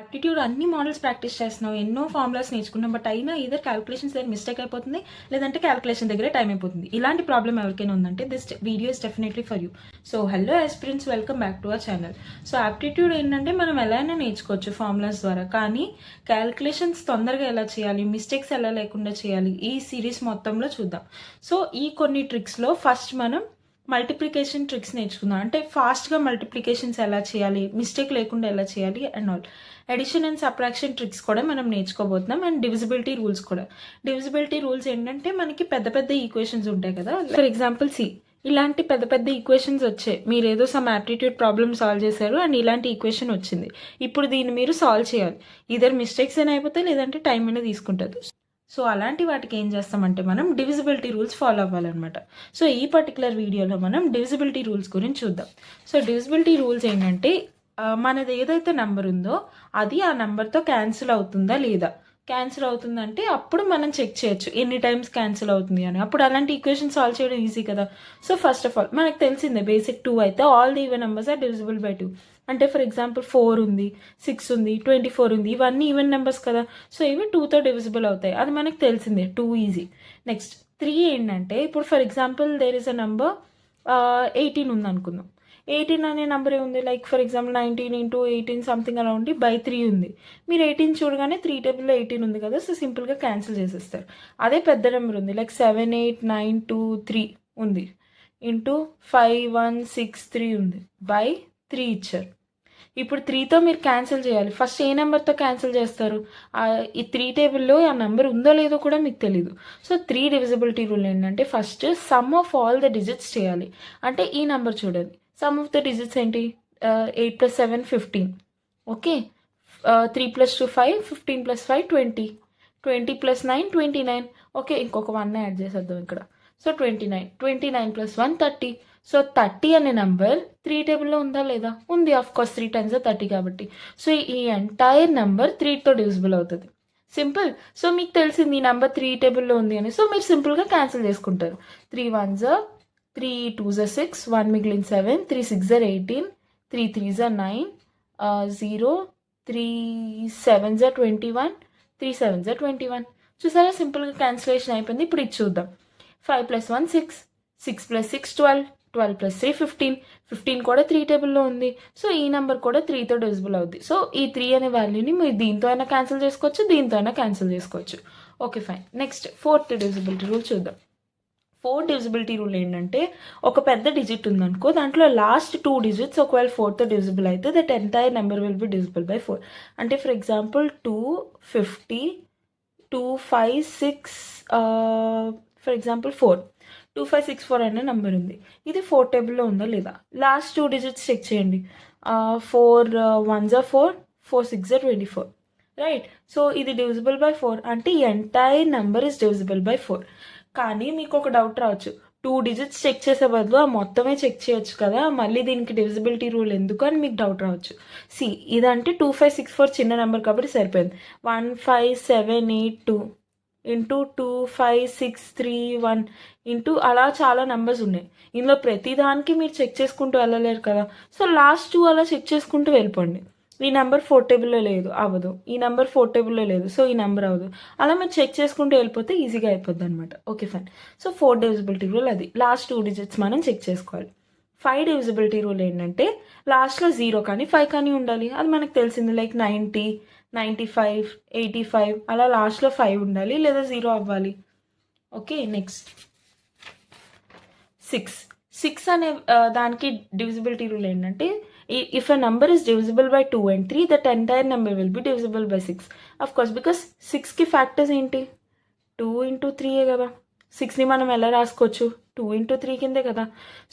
Aptitude అన్ని models practice చేస్తున్నావు, ఎన్నో ఫార్ములాస్ నేర్చుకున్నాం, బట్ అయినా ఇదర్ క్యాలిక్యులేషన్స్ దగ్గర మిస్టేక్ అయిపోతుంది, లేదంటే క్యాలిక్యులేషన్ దగ్గర టైం అయిపోతుంది. ఇలాంటి ప్రాబ్లం ఎవరికైనా ఉందంటే this video is definitely for you. So hello aspirants, welcome back to our channel. So aptitude ఏంటంటే మనం ఎలా అయినా నేర్చుకోవచ్చు ఫార్ములాస్ ద్వారా, కానీ క్యాలిక్యులేషన్స్ తొందరగా ఎలా చేయాలి, మిస్టేక్స్ ఎలా లేకుండా చేయాలి, ఈ సిరీస్ మొత్తంలో చూద్దాం. సో ఈ కొన్ని ట్రిక్స్లో ఫస్ట్ మనం మల్టిప్లికేషన్ ట్రిక్స్ నేర్చుకుందాం. అంటే ఫాస్ట్గా మల్టిప్లికేషన్స్ ఎలా చేయాలి, మిస్టేక్ లేకుండా ఎలా చేయాలి and all. Addition and subtraction tricks కూడా మనం నేర్చుకోబోతున్నాం, అండ్ డివిజిబిలిటీ రూల్స్ కూడా. డివిజిబిలిటీ రూల్స్ ఏంటంటే మనకి పెద్ద పెద్ద ఈక్వేషన్స్ ఉంటాయి కదా, ఫర్ ఎగ్జాంపుల్ ఇలాంటి పెద్ద పెద్ద ఈక్వేషన్స్ వచ్చాయి, మీరు ఏదో సమ్ యాప్టిట్యూడ్ ప్రాబ్లమ్ సాల్వ్ చేశారు అండ్ ఇలాంటి ఈక్వేషన్ వచ్చింది. ఇప్పుడు దీన్ని మీరు సాల్వ్ చేయాలి, ఇద్దరు మిస్టేక్స్ అయినా అయిపోతాయి, లేదంటే టైం అనేది తీసుకుంటుంది. సో అలాంటి వాటికి ఏం చేస్తామంటే మనం డివిజిబిలిటీ రూల్స్ ఫాలో అవ్వాలన్నమాట. సో ఈ పర్టికులర్ వీడియోలో మనం డివిజిబిలిటీ రూల్స్ గురించి చూద్దాం. సో డివిజిబిలిటీ రూల్స్ ఏంటంటే మనది ఏదైతే నెంబర్ ఉందో అది ఆ నెంబర్తో క్యాన్సిల్ అవుతుందా లేదా. క్యాన్సిల్ అవుతుందంటే అప్పుడు మనం చెక్ చేయొచ్చు ఎన్ని టైమ్స్ క్యాన్సిల్ అవుతుంది అని. అప్పుడు అలాంటి ఈక్వేషన్ సాల్వ్ చేయడం ఈజీ కదా. సో ఫస్ట్ ఆఫ్ ఆల్ మనకు తెలిసిందే బేసిక్ 2 అయితే all the even numbers are divisible by 2. అంటే ఫర్ ఎగ్జాంపుల్ 4 ఉంది, 6 ఉంది, 24 ఉంది, ఇవన్నీ ఈవెన్ నెంబర్స్ కదా. సో ఇవి 2తో డివిజిబుల్ అవుతాయి, అది మనకు తెలిసిందే, 2 ఈజీ. నెక్స్ట్ 3 ఏంటంటే ఇప్పుడు for example there is a number 18 ఉంది అనుకుందాం. 18 అనే నెంబర్ ఉంది, like for example 19 into 18 something అలా ఉండి బై 3 ఉంది. మీరు 18 చూడగానే 3 టేబుల్లో 18 ఉంది కదా, సో సింపుల్గా క్యాన్సిల్ చేసేస్తారు. అదే పెద్ద నెంబర్ ఉంది, లైక్ 7 8 9 2 3 ఉంది, ఇంటూ 5 1 6 3 ఉంది, బై 3 ఇచ్చారు. ఇప్పుడు 3తో మీరు క్యాన్సిల్ చేయాలి. ఫస్ట్ ఏ నెంబర్తో క్యాన్సిల్ చేస్తారు, ఈ 3 టేబుల్లో ఆ నెంబర్ ఉందో లేదో కూడా మీకు తెలీదు. సో 3 డివిజిబిలిటీ రూల్ ఏంటంటే first some of all the digits చేయాలి. అంటే ఈ నెంబర్ చూడండి, సమ్ ఆఫ్ ద డిజిట్స్ ఏంటి, 8 + 7 15, ఓకే, 3 + 2 5, 15 + 5 20, 20 + 9 29, ఓకే, ఇంకొక 1 యాడ్ చేసేద్దాం ఇక్కడ. సో 29, 29 + 1 30. సో 30 అనే నెంబర్ 3 టేబుల్లో ఉందా లేదా, ఉంది, ఆఫ్ కోర్స్ 3 times 30 కాబట్టి. సో ఈ ఎంటైర్ నెంబర్ 3తో డివిజిబుల్ అవుతుంది, సింపుల్. సో మీకు తెలిసింది ఈ నెంబర్ 3 టేబుల్లో ఉంది అని, సో మీరు సింపుల్గా క్యాన్సిల్ చేసుకుంటారు. 3 1s 3 2s 6, 1 మిగిలిన 7, 3 6s 18, 3 3s 9, 0, 3 7s 21, 3 7s 21. చూసారా, సింపుల్గా క్యాన్సిలేషన్ అయిపోయింది. ఇప్పుడు ఇది చూద్దాం. 5 + 1 6, 6 + 6 12, 12 + 3 15, 15 కూడా 3 టేబుల్లో ఉంది. సో ఈ నెంబర్ కూడా 3తో డివిజిబుల్ అవుద్ది. సో ఈ 3 అనే వాల్యూని మీరు దీంతో అయినా క్యాన్సిల్ చేసుకోవచ్చు, దీంతో అయినా క్యాన్సిల్ చేసుకోవచ్చు. Okay fine. Next 4th divisibility rule చూద్దాం. 4th డివిజిబిలిటీ రూల్ ఏంటంటే ఒక పెద్ద డిజిట్ ఉందనుకో, దాంట్లో లాస్ట్ 2 digits ఒకవేళ 4తో డివిజిబుల్ అయితే that entire number will be divisible by 4. అంటే ఫర్ ఎగ్జాంపుల్ 2 50, 2 5 6, ఫర్ ఎగ్జాంపుల్ 4, 2 5 6 4 అనే నెంబర్ ఉంది. ఇది 4 టేబుల్లో ఉందా లేదా, లాస్ట్ 2 digits చెక్ చేయండి. 4 1s 4, 4 6s 24, రైట్. సో ఇది డివిజిబుల్ బై 4, అంటే ఈ entire number is divisible by 4. కానీ మీకు ఒక డౌట్ రావచ్చు, 2 digits చెక్ చేసే బదులు ఆ మొత్తమే చెక్ చేయొచ్చు కదా, మళ్ళీ దీనికి డివిజిబిలిటీ రూల్ ఎందుకు అని మీకు డౌట్ రావచ్చు. ఇదంటే 2 5 6 4 చిన్న నెంబర్ కాబట్టి సరిపోయింది. 1 5 7 8 2 ఇంటూ 2 5 6 3 1 ఇంటూ అలా చాలా నెంబర్స్ ఉన్నాయి. ఇందులో ప్రతి దానికి మీరు చెక్ చేసుకుంటూ వెళ్ళలేరు కదా. సో లాస్ట్ 2 అలా చెక్ చేసుకుంటూ వెళ్ళిపోండి. ఈ నెంబర్ 4 టేబుల్లో లేదు, అవ్వదు, ఈ నెంబర్ 4 టేబుల్లో లేదు, సో ఈ నెంబర్ అవ్వదు, అలా మీరు చెక్ చేసుకుంటూ వెళ్ళిపోతే ఈజీగా అయిపోద్ది అనమాట. Okay fine. So 4 divisibility rule అది, లాస్ట్ 2 digits మనం చెక్ చేసుకోవాలి. 5 డివిజిబిలిటీ రూల్ ఏంటంటే లాస్ట్లో 0 కానీ 5 కానీ ఉండాలి, అది మనకు తెలిసింది. లైక్ 90, 95, 85 అలా లాస్ట్లో 5 ఉండాలి, లేదా 0 అవ్వాలి. ఓకే. నెక్స్ట్ 6 అనే దానికి డివిజిబిలిటీ రూల్ ఏంటంటే if a number is divisible by 2 and 3, that entire number will be divisible by 6. Of course, because 6కి ఫ్యాక్టర్స్ ఏంటి, 2 into 3 కదా. 6ని మనం ఎలా రాసుకోవచ్చు, 2 into 3 కిందే కదా.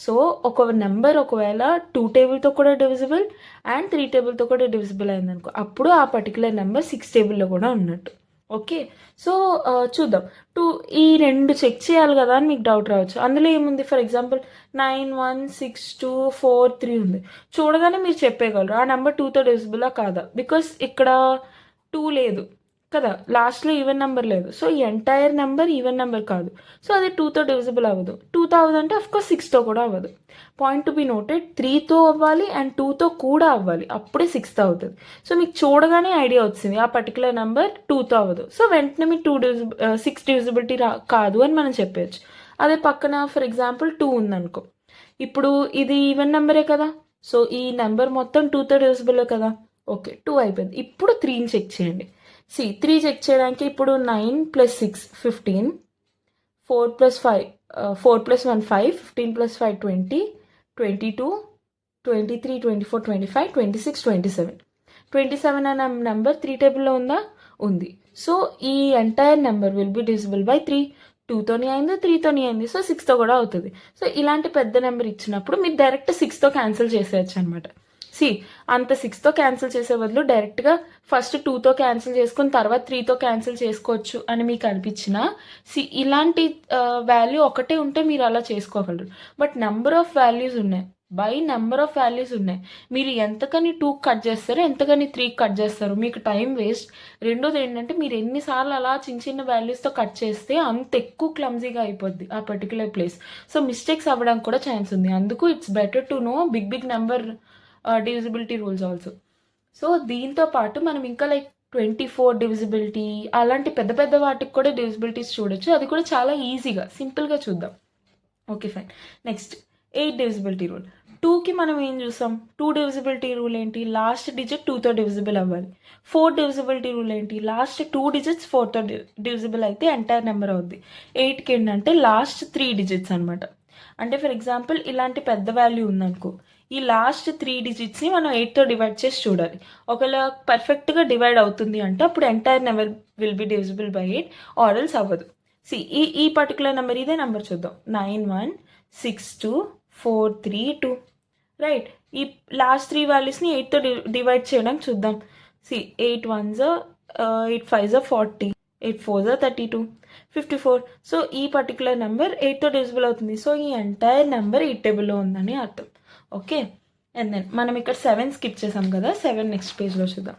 సో ఒక నెంబర్ ఒకవేళ 2 టేబుల్తో కూడా డివిజిబుల్ అండ్ 3 టేబుల్తో కూడా డివిజిబుల్ అయిందనుకో, అప్పుడు ఆ పర్టికులర్ నెంబర్ 6 టేబుల్లో కూడా ఉన్నట్టు. ఓకే. సో చూద్దాం. ఈ 2 చెక్ చేయాలి కదా అని మీకు డౌట్ రావచ్చు. అందులో ఏముంది, ఫర్ ఎగ్జాంపుల్ 9 1 6 2 4 3 ఉంది. చూడగానే మీరు చెప్పేయగలరు ఆ నెంబర్ 2తో డివిజిబులా కాదా, బికాస్ ఇక్కడ 2 లేదు, కదా, లాస్ట్లో ఈవెన్ నెంబర్ లేదు. సో ఈ ఎంటైర్ నెంబర్ ఈవెన్ నెంబర్ కాదు. సో అది 2తో డివిజిబుల్ అవ్వదు. 2తో అవ్వదంటే అఫ్కోర్స్ 6తో కూడా అవ్వదు. పాయింట్ టు బి నోటెడ్, 3తో అవ్వాలి అండ్ 2తో కూడా అవ్వాలి, అప్పుడే 6తో అవుతుంది. సో మీకు చూడగానే ఐడియా వచ్చింది ఆ పర్టికులర్ నెంబర్ 2తో అవ్వదు. సో వెంటనే మీకు 6 డివిజిబిలిటీ కాదు అని మనం చెప్పచ్చు. అదే పక్కన ఫర్ ఎగ్జాంపుల్ 2 ఉందనుకో, ఇప్పుడు ఇది ఈవెన్ నెంబరే కదా, సో ఈ నెంబర్ మొత్తం 2తో డివిజిబుల్ కదా. ఓకే, 2 అయిపోయింది. ఇప్పుడు 3ని చెక్ చేయండి. 3 చెక్ చేయడానికి ఇప్పుడు 9 + 6 15, 4 + 5 4 + 1 5, 15 + 5 20, 22, 23, 24, 25, 26, 27. 27 అనే నెంబర్ 3 టేబుల్లో ఉందా? ఉంది. సో ఈ entire number will be divisible by 3. 2తోని అయింది, 3తోని అయింది, సో 6తో కూడా అవుతుంది. సో ఇలాంటి పెద్ద నెంబర్ ఇచ్చినప్పుడు మీరు డైరెక్ట్ 6తో క్యాన్సిల్ చేసేయచ్చు అనమాట. అంత 6తో క్యాన్సిల్ చేసే బదులు డైరెక్ట్గా ఫస్ట్ 2తో క్యాన్సిల్ చేసుకుని తర్వాత 3తో క్యాన్సిల్ చేసుకోవచ్చు అని మీకు అనిపించినా, ఇలాంటి వాల్యూ ఒకటే ఉంటే మీరు అలా చేసుకోగలరు. బట్ నెంబర్ ఆఫ్ వాల్యూస్ ఉన్నాయి, బై నెంబర్ ఆఫ్ వాల్యూస్ ఉన్నాయి. మీరు ఎంతకని 2 కట్ చేస్తారు, ఎంతకని 3 కట్ చేస్తారు, మీకు టైం వేస్ట్. రెండోది ఏంటంటే మీరు ఎన్నిసార్లు అలా చిన్న చిన్న వాల్యూస్తో కట్ చేస్తే అంత ఎక్కువ క్లమ్జీగా అయిపోద్ది ఆ పర్టికులర్ ప్లేస్. సో మిస్టేక్స్ అవ్వడానికి కూడా ఛాన్స్ ఉంది. అందుకు it's better to know big number divisibility rules also. So దీంతో పాటు మనం ఇంకా లైక్ 24 డివిజిబిలిటీ అలాంటి పెద్ద పెద్ద వాటికి కూడా డివిజిబిలిటీస్ చూడొచ్చు. అది కూడా చాలా ఈజీగా సింపుల్గా చూద్దాం. Okay fine. Next 8 divisibility rule. 2కి మనం ఏం చూసాం? 2 డివిజిబిలిటీ రూల్ ఏంటి? లాస్ట్ డిజిట్ 2తో డివిజిబుల్ అవ్వాలి. 4 డివిజిబిలిటీ రూల్ ఏంటి? లాస్ట్ 2 డిజిట్స్ 4తో డివిజిబుల్ అయితే ఎంటైర్ నెంబర్ అవుద్ది. 8కి ఏంటంటే లాస్ట్ 3 డిజిట్స్ అనమాట. అంటే ఫర్ ఎగ్జాంపుల్ ఇలాంటి పెద్ద వాల్యూ ఉందనుకో, ఈ లాస్ట్ 3 డిజిట్స్ని మనం 8తో డివైడ్ చేసి చూడాలి. ఒకవేళ పర్ఫెక్ట్గా డివైడ్ అవుతుంది అంటే అప్పుడు entire number will be divisible by 8, ఆర్ఎల్స్ అవ్వదు. ఈ పర్టికులర్ నెంబర్, ఇదే నెంబర్ చూద్దాం. 916243 రైట్. ఈ లాస్ట్ 3 వాల్యూస్ని 8తో డివైడ్ చేయడానికి చూద్దాం. 8 1s 8 5s 40, 8 4s 32, 54. సో ఈ పర్టికులర్ నెంబర్ 8తో డివిజిబుల్ అవుతుంది. సో ఈ ఎంటైర్ నెంబర్ 8 టేబుల్లో ఉందని అర్థం. ఓకే, అండ్ దెన్ మనం ఇక్కడ 7 స్కిప్ చేసాం కదా, 7 నెక్స్ట్ పేజ్లో చూద్దాం.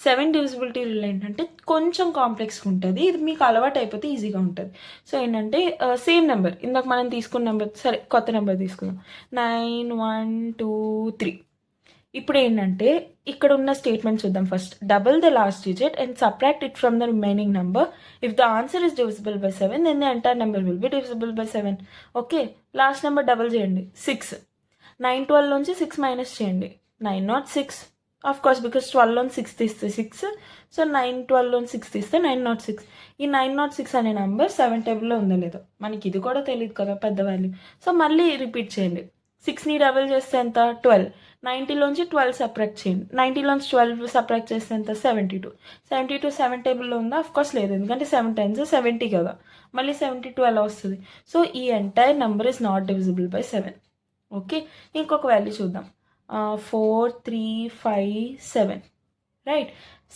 7 డివిజిబిలిటీ రూల్ ఏంటంటే కొంచెం కాంప్లెక్స్గా ఉంటుంది. ఇది మీకు అలవాటు అయిపోతే ఈజీగా ఉంటుంది. సో ఏంటంటే సేమ్ నెంబర్, ఇందాక మనం తీసుకున్న నెంబర్, సరే కొత్త నెంబర్ తీసుకుందాం, 9 1 2 3. ఇప్పుడు ఏంటంటే ఇక్కడ ఉన్న స్టేట్మెంట్ చూద్దాం. First double the last digit and subtract it from the remaining number. If the answer is divisible by 7 then the entire number will be divisible by 7. Okay, last number double చేయండి, 6. 9 12 నుంచి 6 minus చేయండి, 9 not 6. Of course because 12 లోని 6 తీస్తే 6, so 9 12 లోని 6 తీస్తే 9 not 6. ఈ 9 not 6 అనే number 7 టేబుల్లో ఉందో లేదో మనకి ఇది కూడా తెలియదు కదా, పెద్ద వాల్యూ. సో మళ్ళీ రిపీట్ చేయండి. 6ని డబుల్ చేస్తే ఎంత? 12. 90లోంచి 12 సపరేట్ చేయండి. 90లోంచి 12 సపరేట్ చేస్తే ఎంత? 72. 72 7 టేబుల్లో ఉందా? ఆఫ్ కోర్స్ లేదు, ఎందుకంటే 7 times 70 కదా, మళ్ళీ 72 ఎలా వస్తుంది? సో ఈ entire number is not divisible by 7. Okay, ఇంకొక వాల్యూ చూద్దాం. 4 3 5 7 రైట్.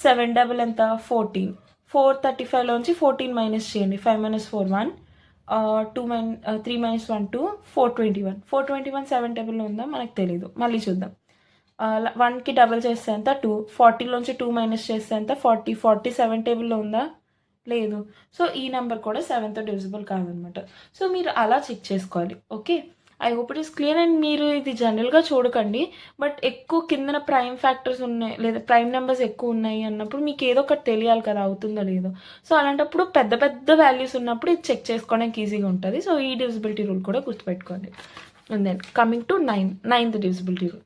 7 డబుల్ ఎంత? 14. 435లోంచి 14 మైనస్ చేయండి. 5 - 4 1, 3 - 1 2, 421. 421 7 టేబుల్లో ఉందా? మనకు తెలీదు, మళ్ళీ చూద్దాం. 1కి డబుల్ చేస్తే ఎంత? 2. 40లోంచి 2 మైనస్ చేస్తే ఎంత? 40. 40 7 టేబుల్లో ఉందా? లేదు. సో ఈ నెంబర్ కూడా 7తో డివిజిబుల్ కాదనమాట. సో మీరు అలా చెక్ చేసుకోవాలి. Okay, I hope it is clear. And మీరు ఇది జనరల్గా చూడకండి, బట్ ఎక్కువ కిందన ప్రైమ్ ఫ్యాక్టర్స్ ఉన్నాయి లేదా ప్రైమ్ నెంబర్స్ ఎక్కువ ఉన్నాయి అన్నప్పుడు మీకు ఏదో ఒకటి తెలియాలి కదా, అవుతుందో లేదో. సో అలాంటప్పుడు పెద్ద పెద్ద వాల్యూస్ ఉన్నప్పుడు ఇది చెక్ చేసుకోవడానికి ఈజీగా ఉంటుంది. సో ఈ డివిజిబిలిటీ రూల్ కూడా గుర్తుపెట్టుకోండి. And then coming to 9th divisibility rule.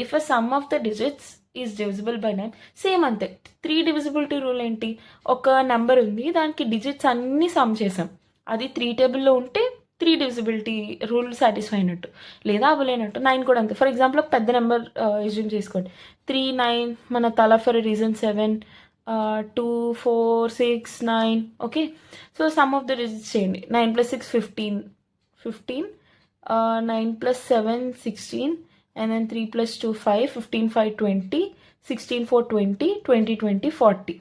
If a sum of the digits is divisible by 9, same అంతే. 3 డివిజిబిలిటీ రూల్ ఏంటి? ఒక నెంబర్ ఉంది, దానికి డిజిట్స్ అన్నీ సమ్ చేసాం, అది 3 టేబుల్లో ఉంటే 3 డివిజిబిలిటీ రూల్ సాటిస్ఫై అయినట్టు, లేదా అవ్వలేనట్టు. 9 కూడా అంతే. ఫర్ ఎగ్జాంపుల్ ఒక పెద్ద నెంబర్ ఎజ్యూమ్ చేసుకోండి, 3 9, మన తల for reason 7, 2 4 6 9. Okay, so some of the digits చేయండి. 9 + 6 15, 9 + 7 16, and then 3 + 2 5, 15 5 20, 16 4 20, 20 20 40.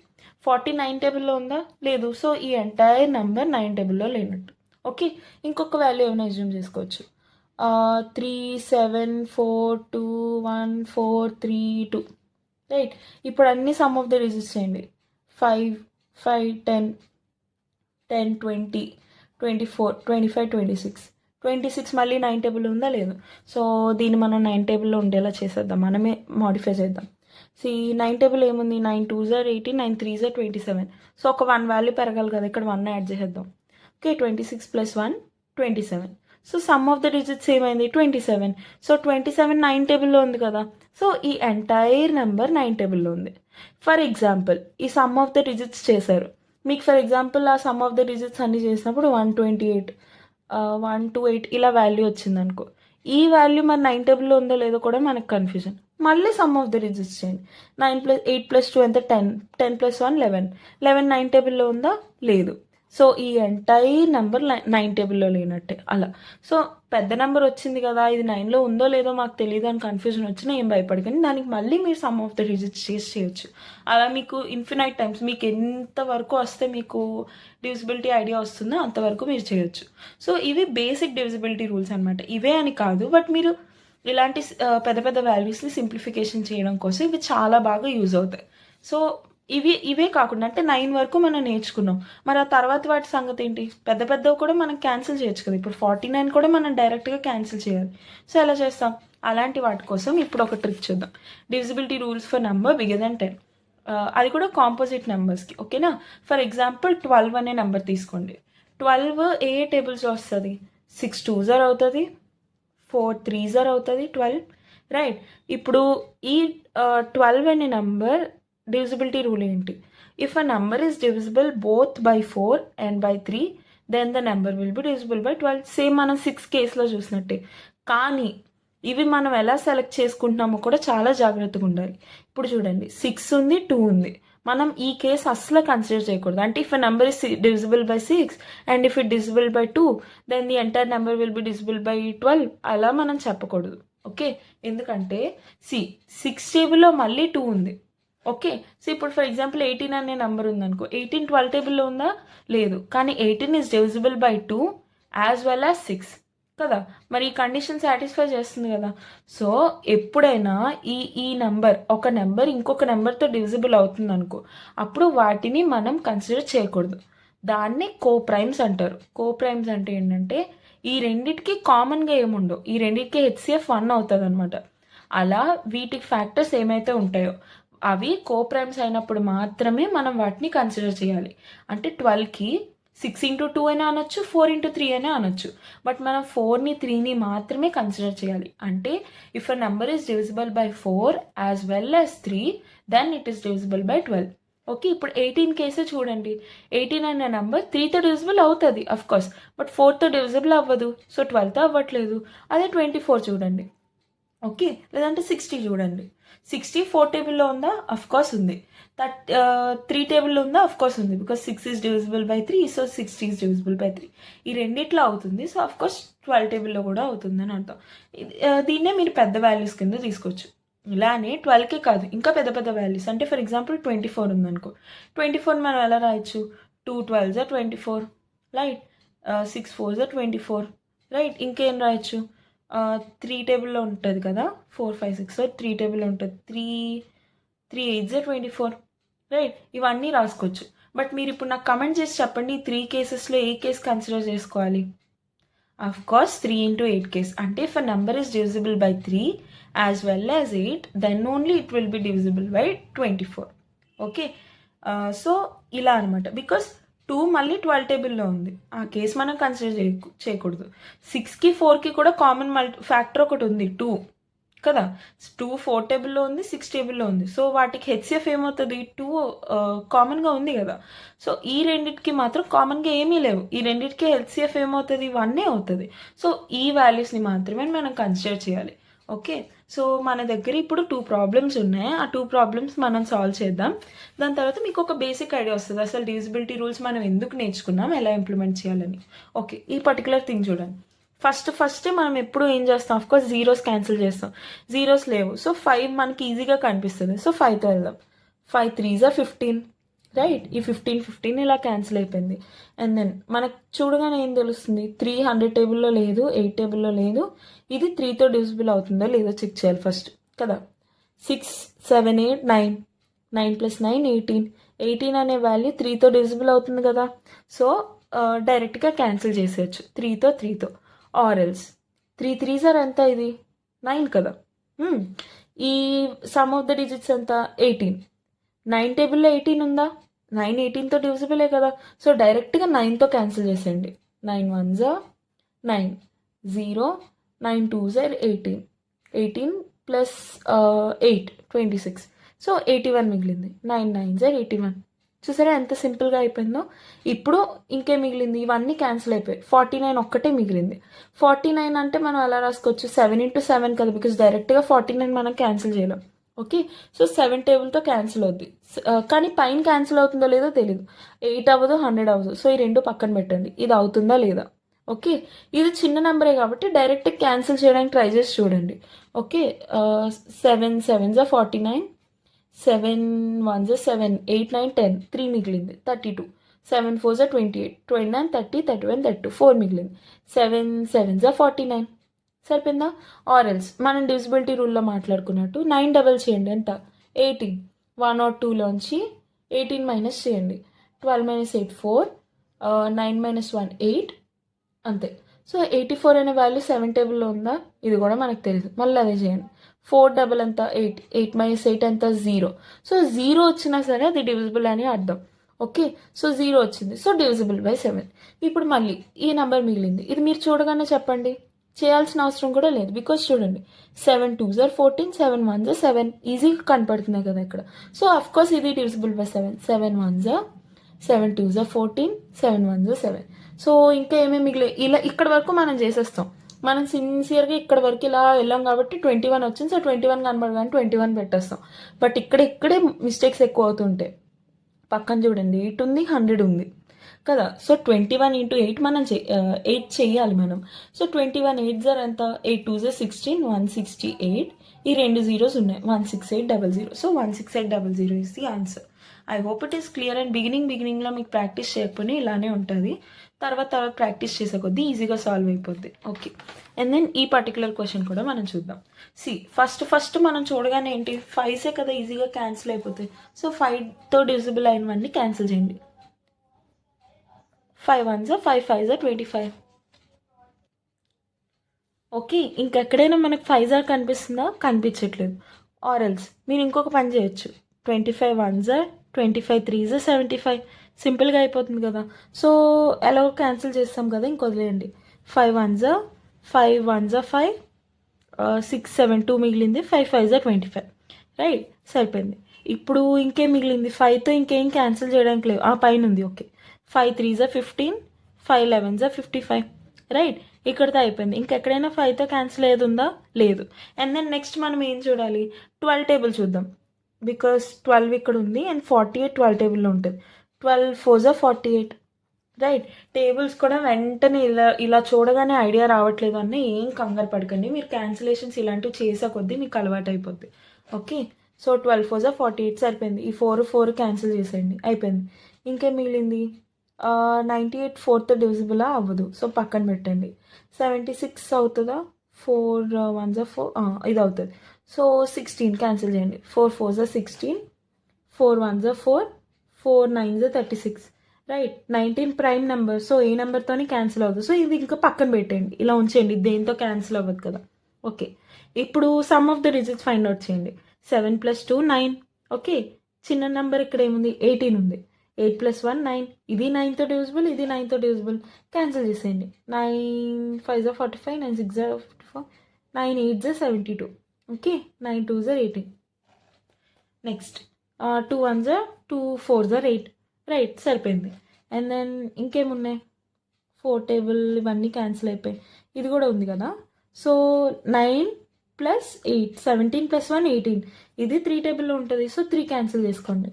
40 9 టేబుల్లో ఉందా? లేదు. సో ఈ ఎంటైర్ నెంబర్ 9 టేబుల్లో లేనట్టు. ఓకే, ఇంకొక వాల్యూ ఏమైనా అజ్యూమ్ చేసుకోవచ్చు. 3 7 4 2 1 4 3 2 రైట్. ఇప్పుడు అన్ని సమ్ ఆఫ్ ద డిజిట్స్ చేయండి. 5, 5, 10, 10, 20, 24, 25, 26. 26 మళ్ళీ 9 టేబుల్ ఉందా లేదు. సో దీన్ని మనం 9 టేబుల్లో ఉండేలా చేసేద్దాం, మనమే మాడిఫై చేద్దాం. సి 9 టేబుల్ ఏముంది, 9 2s are 18, 9 3s are 27. So ఒక 1 వాల్యూ పెరగాలి కదా, ఇక్కడ 1 యాడ్ చేసేద్దాం. Okay, 26 + 1 27. So some of the digits ఏమైంది, 27. సో 27 9 టేబుల్లో ఉంది కదా. సో ఈ ఎంటైర్ నెంబర్ 9 టేబుల్లో ఉంది. ఫర్ ఎగ్జాంపుల్ ఈ సమ్ ఆఫ్ ద డిజిట్స్ చేశారు. మీకు ఫర్ ఎగ్జాంపుల్ ఆ సమ్ ఆఫ్ ద డిజిట్స్ అన్ని చేసినప్పుడు 128, 128 ఇలా వాల్యూ వచ్చింది అనుకో. ఈ వాల్యూ మరి 9 టేబుల్లో ఉందో లేదో కూడా మనకు కన్ఫ్యూజన్. మళ్ళీ సమ్ ఆఫ్ ద డిజిట్స్ చేయండి. 9 + 8 + 2 ఎంత, 10, 10 + 1 11, 11 9 టేబుల్లో ఉందా లేదు. సో ఈ ఎంటైర్ నెంబర్ 9 టేబుల్లో లేనట్టే అలా. సో పెద్ద నెంబర్ వచ్చింది కదా, ఇది 9లో ఉందో లేదో మాకు తెలియదు అని కన్ఫ్యూజన్ వచ్చినా ఏం భయపడకండి, దానికి మళ్ళీ మీరు సమ్ ఆఫ్ ద డిజిట్స్ చేయొచ్చు. అలా మీకు ఇన్ఫినైట్ టైమ్స్, మీకు ఎంతవరకు వస్తే మీకు డివిజిబిలిటీ ఐడియా వస్తుందో అంతవరకు మీరు చేయొచ్చు. సో ఇవి బేసిక్ డివిజిబిలిటీ రూల్స్ అనమాట. ఇవే అని కాదు, బట్ మీరు ఇలాంటి పెద్ద పెద్ద వాల్యూస్ని సింప్లిఫికేషన్ చేయడం కోసం ఇవి చాలా బాగా యూజ్ అవుతాయి. సో ఇవే కాకుండా అంటే 9 వరకు మనం నేర్చుకున్నాం, మరి ఆ తర్వాత వాటి సంగతి ఏంటి, పెద్ద పెద్దవి కూడా మనం క్యాన్సిల్ చేయొచ్చు కదా. ఇప్పుడు 49 కూడా మనం డైరెక్ట్గా క్యాన్సిల్ చేయాలి. సో ఎలా చేస్తాం, అలాంటి వాటి కోసం ఇప్పుడు ఒక ట్రిక్ చూద్దాం. Divisibility rules for number bigger than 10, అది కూడా కాంపోజిట్ నెంబర్స్కి. ఓకేనా, ఫర్ ఎగ్జాంపుల్ 12 అనే నెంబర్ తీసుకోండి. 12 ఏ టేబుల్స్లో వస్తుంది, 6 2s are అవుతుంది, 4 3s are అవుతుంది, 12 రైట్. ఇప్పుడు ఈ 12 అనే నెంబర్ డివిజిబిలిటీ రూల్ ఏంటి, if a number is divisible both by 4 and by 3 then the number will be divisible by 12. Same మనం 6 కేసులో చూసినట్టే. కానీ ఇవి మనం ఎలా సెలెక్ట్ చేసుకుంటున్నామో కూడా చాలా జాగ్రత్తగా ఉండాలి. ఇప్పుడు చూడండి 6 ఉంది, 2 ఉంది. మనం ఈ కేసు అస్సలు కన్సిడర్ చేయకూడదు. అంటే if a number is divisible by 6 and if it divisible by 2 then the entire number will be divisible by 12 అలా మనం చెప్పకూడదు. ఓకే, ఎందుకంటే 6 టేబుల్లో మళ్ళీ 2 ఉంది. ఓకే, సో ఇప్పుడు ఫర్ ఎగ్జాంపుల్ 18 అనే నెంబర్ ఉందనుకో, 18 12 టేబుల్లో ఉందా లేదు, కానీ 18 is divisible by 2 as well as 6 కదా. మరి ఈ కండిషన్ సాటిస్ఫై చేస్తుంది కదా. సో ఎప్పుడైనా ఈ నెంబర్ ఒక నెంబర్ ఇంకొక నెంబర్తో డివిజిబుల్ అవుతుంది అనుకో, అప్పుడు వాటిని మనం కన్సిడర్ చేయకూడదు. దాన్ని కోప్రైమ్స్ అంటారు. కోప్రైమ్స్ అంటే ఏంటంటే ఈ రెండింటికి కామన్గా ఏముండవు, ఈ రెండింటికి HCF 1 అవుతుంది అనమాట. అలా వీటికి ఫ్యాక్టర్స్ ఏమైతే ఉంటాయో అవి కోప్రైమ్స్ అయినప్పుడు మాత్రమే మనం వాటిని కన్సిడర్ చేయాలి. అంటే 12కి 6 × 2 అయినా అనొచ్చు, 4 × 3 అయినా అనొచ్చు, బట్ మనం 4ని 3ని మాత్రమే కన్సిడర్ చేయాలి. అంటే if a number is divisible by 4 as well as 3 then it is divisible by 12. Okay, ఇప్పుడు 18 కేసే చూడండి. 18 అనే నెంబర్ 3తో డివిజిబుల్ అవుతుంది అఫ్కోర్స్, బట్ 4తో డివిజిబుల్ అవ్వదు. సో 12తో అవ్వట్లేదు. అదే 24 చూడండి. ఓకే, లేదంటే 60 చూడండి. 60 4 టేబుల్లో ఉందా, అఫ్కోర్స్ ఉంది. 3 టేబుల్లో ఉందా, అఫ్కోర్స్ ఉంది, because 6 is divisible by 3, so 60 is divisible by 3. ఈ రెండిట్లో అవుతుంది, సో అఫ్కోర్స్ 12 టేబుల్లో కూడా అవుతుంది అని అర్థం. దీన్నే మీరు పెద్ద వాల్యూస్ కింద తీసుకోవచ్చు. ఇలానే 12కే కాదు, ఇంకా పెద్ద పెద్ద వాల్యూస్ అంటే ఫర్ ఎగ్జాంపుల్ 24 ఉందనుకో, 24 మనం ఎలా రాయొచ్చు, 2 12s are 24 right, 6 4s are 24 right. ఇంకేం రాయొచ్చు, 3 టేబుల్లో ఉంటుంది కదా, 4 5 6, సో 3 టేబుల్లో ఉంటుంది, 3 8s are 24 రైట్. ఇవన్నీ రాసుకోవచ్చు. బట్ మీరు ఇప్పుడు నాకు కమెంట్ చేసి చెప్పండి, ఈ 3 కేసెస్లో ఏ కేసు కన్సిడర్ చేసుకోవాలి. Of course 3 × 8 case. అంటే if a number is divisible by 3 as well as 8 then only it will be divisible by 24. Okay, so ఇలా అనమాట. బికాస్ 2 మళ్ళీ 12 టేబుల్లో ఉంది, ఆ కేసు మనం కన్సిడర్ చేయకూడదు. 6కి 4కి కూడా కామన్ ఫ్యాక్టర్ ఒకటి ఉంది, 2 కదా. 2 4 టేబుల్లో ఉంది, 6 టేబుల్లో ఉంది. సో వాటికి HCF ఏమవుతుంది, 2 కామన్గా ఉంది కదా. సో ఈ రెండింటికి మాత్రం కామన్గా ఏమీ లేవు. ఈ రెండింటికి HCF ఏమవుతుంది, 1 అవుతుంది. సో ఈ వాల్యూస్ని మాత్రమే మనం కన్సిడర్ చేయాలి. ఓకే, సో మన దగ్గర ఇప్పుడు 2 ప్రాబ్లమ్స్ ఉన్నాయి. ఆ 2 ప్రాబ్లమ్స్ మనం సాల్వ్ చేద్దాం. దాని తర్వాత మీకు ఒక బేసిక్ ఐడియా వస్తుంది అసలు డివిజిబిలిటీ రూల్స్ మనం ఎందుకు నేర్చుకున్నాం, ఎలా ఇంప్లిమెంట్ చేయాలని. ఓకే, ఈ పర్టికులర్ థింగ్ చూడండి. ఫస్ట్ మనం ఎప్పుడు ఏం చేస్తాం, అఫ్కోర్స్ జీరోస్ క్యాన్సిల్ చేస్తాం. జీరోస్ లేవు, సో 5 మనకి ఈజీగా కనిపిస్తుంది. సో 5తో వెళ్దాం. 5 3s are 15 రైట్. ఈ 15 ఇలా క్యాన్సిల్ అయిపోయింది. అండ్ దెన్ మనకు చూడగానే ఏం తెలుస్తుంది, 3 100 టేబుల్లో లేదు, 8 టేబుల్లో లేదు. ఇది 3తో డివిజిబుల్ అవుతుందో లేదో చెక్ చేయాలి ఫస్ట్ కదా. 6 7 8 9 9 + 9 18. 18 అనే వాల్యూ 3తో డివిజిబుల్ అవుతుంది కదా. సో డైరెక్ట్గా క్యాన్సిల్ చేసేయచ్చు 3తో ఆర్ఎల్స్ 3 3s ఎంత, ఇది 9 కదా. ఈ సమ్ ఆఫ్ ద డిజిట్స్ ఎంత, 18. 9 టేబుల్లో 18 ఉందా, 9 18తో డివిజిబులే కదా. సో డైరెక్ట్గా 9తో క్యాన్సిల్ చేసేయండి. 9 1s 9, 0, 9 2s 18, 18 + 8 26. సో 81 మిగిలింది. 9 9s 81. చూసారా ఎంత సింపుల్గా అయిపోయిందో. ఇప్పుడు ఇంకే మిగిలింది, ఇవన్నీ క్యాన్సిల్ అయిపోయాయి. 49 ఒక్కటే మిగిలింది. 49 అంటే మనం ఎలా రాసుకోవచ్చు, 7 × 7 కదా, బికాస్ డైరెక్ట్గా 49 మనం క్యాన్సిల్ చేయలేం. ఓకే, సో 7 టేబుల్తో క్యాన్సిల్ అవుద్ది. కానీ పైన క్యాన్సిల్ అవుతుందో లేదో తెలియదు. 8 అవ్వదు, 100 అవ్వదు. సో ఈ రెండు పక్కన పెట్టండి, ఇది అవుతుందా లేదా. ఓకే, ఇది చిన్న నెంబరే కాబట్టి డైరెక్ట్ క్యాన్సిల్ చేయడానికి ట్రై చేసి చూడండి. ఓకే, 7 7s 49, 7 1s 7, 8 9 10, 3 మిగిలింది 32, 7 4s 28, 29 30 31 32, 4 మిగిలింది. 7 7s 49 సరిపోయిందా. ఆర్ఎల్స్ మనం డివిజిబిలిటీ రూల్లో మాట్లాడుకున్నట్టు 9 డబల్ చేయండి ఎంత, 18. 1 or 2లోంచి 18 మైనస్ చేయండి. 12 - 8 4, 9 - 1 8, అంతే. సో 84 అనే వాల్యూ 7 టేబుల్లో ఉందా, ఇది కూడా మనకు తెలియదు. మళ్ళీ అదే చేయండి. 4 డబల్ ఎంత, 8, 8 - 8 ఎంత, 0. సో 0 వచ్చినా సరే అది డివిజిబుల్ అని అర్థం. ఓకే, సో 0 వచ్చింది, సో డివిజిబుల్ బై 7. ఇప్పుడు మళ్ళీ ఈ నెంబర్ మిగిలింది, ఇది మీరు చూడగానే చెప్పండి, చేయాల్సిన అవసరం కూడా లేదు. బికాస్ చూడండి, 7 2s 14, 7 1s 7, ఈజీగా కనపడుతున్నాయి కదా ఇక్కడ. సో అఫ్కోర్స్ ఇది divisible by 7. 7 1s 7 2s 14, 7 1s 7. So ఇంకా ఏమేమి మిగిలి, ఇలా ఇక్కడ వరకు మనం చేసేస్తాం. మనం సిన్సియర్గా ఇక్కడ వరకు ఇలా వెళ్ళాం కాబట్టి 21 వచ్చింది. సో 21 కనబడగానే 21 పెట్టేస్తాం. బట్ ఇక్కడే మిస్టేక్స్ ఎక్కువ అవుతుంటాయి. పక్కన చూడండి, 8 ఉంది, 100 ఉంది కదా. సో 21 × 8 మనం 8 చేయాలి మనం. సో 21 8s ఎంత, 8 2s 16, 168. ఈ 2 zeros ఉన్నాయి, 16800. So 16800 is the answer. I hope it is clear. And బిగినింగ్లో మీకు ప్రాక్టీస్ చేయకపోయినా ఇలానే ఉంటుంది. తర్వాత ప్రాక్టీస్ చేసే కొద్దీ ఈజీగా సాల్వ్ అయిపోద్ది. ఓకే, అండ్ దెన్ ఈ పర్టికులర్ క్వశ్చన్ కూడా మనం చూద్దాం. ఫస్ట్ మనం చూడగానే ఏంటి, 5సే కదా, ఈజీగా క్యాన్సిల్ అయిపోతాయి. సో 5తో డివిజిబుల్ అయినవన్నీ క్యాన్సిల్ చేయండి. 5 1s 5 5s 25. ఓకే, ఇంకెక్కడైనా మనకు 5s కనిపిస్తుందా, కనిపించట్లేదు. ఆర్ఎల్స్ మీరు ఇంకొక పని చేయొచ్చు, 25 1s 25 3s 75. సింపుల్గా అయిపోతుంది కదా. సో ఎలాగో క్యాన్సిల్ చేస్తాం కదా, ఇంకొదిలేయండి. 5 1s 5 1s 5, 6 7 2 మిగిలింది. 5 5s 25. రైట్, సరిపోయింది. ఇప్పుడు ఇంకేం మిగిలింది, 5తో ఇంకేం క్యాన్సిల్ చేయడానికి లేవు. పైన ఉంది. Okay, 5 3s 15, 5 11s 55. రైట్, ఇక్కడితో అయిపోయింది. ఇంకెక్కడైనా 5తో క్యాన్సిల్ అయ్యేది ఉందా, లేదు. అండ్ దెన్ నెక్స్ట్ మనం ఏం చూడాలి, 12 టేబుల్ చూద్దాం. బికాస్ 12 ఇక్కడ ఉంది అండ్ 48 12 టేబుల్లో ఉంటుంది. 12 4s 48. రైట్, టేబుల్స్ కూడా వెంటనే ఇలా చూడగానే ఐడియా రావట్లేదు అన్న ఏం కంగారు పడకండి. మీరు క్యాన్సిలేషన్స్ ఇలాంటివి చేసే కొద్దీ మీకు అలవాటు అయిపోద్ది. ఓకే, సో 12 4s 48 సరిపోయింది. ఈ 4 క్యాన్సిల్ చేసేయండి, అయిపోయింది. ఇంకేం మిగిలింది, 98 4తో డివిజిబుల్ అవ్వదు. సో పక్కన పెట్టండి. 76 అవుతుందా, 4 1s 4, ఇది అవుతుంది. సో 16 క్యాన్సిల్ చేయండి. 4 4s 16, 4 1s 4, 4 9s 36. Right, 19 prime number. So ఏ నెంబర్తోని క్యాన్సిల్ అవ్వదు. సో ఇది ఇంకా పక్కన పెట్టండి, ఇలా ఉంచండి, దేంతో క్యాన్సిల్ అవ్వదు కదా. ఓకే, ఇప్పుడు some of the digits find out చేయండి. 7 + 2 9. ఓకే, చిన్న నెంబర్ ఇక్కడ ఏముంది, 18 ఉంది. 8 + 1 9. ఇది 9తో డివిజిబుల్, ఇది 9తో డివిజిబుల్. క్యాన్సిల్ చేసేయండి. 9 5s 45, 9 6s 54, 9 8s 72. Okay, 9 2s 18. Next 2 1s 2 4s 8. Right, సరిపోయింది. అండ్ దెన్ ఇంకేమున్నాయి, 4 టేబుల్ ఇవన్నీ క్యాన్సిల్ అయిపోయాయి. ఇది కూడా ఉంది కదా. సో 9 + 8 17 + 1 18. ఇది 3 టేబుల్లో ఉంటుంది. సో 3 క్యాన్సిల్ చేసుకోండి.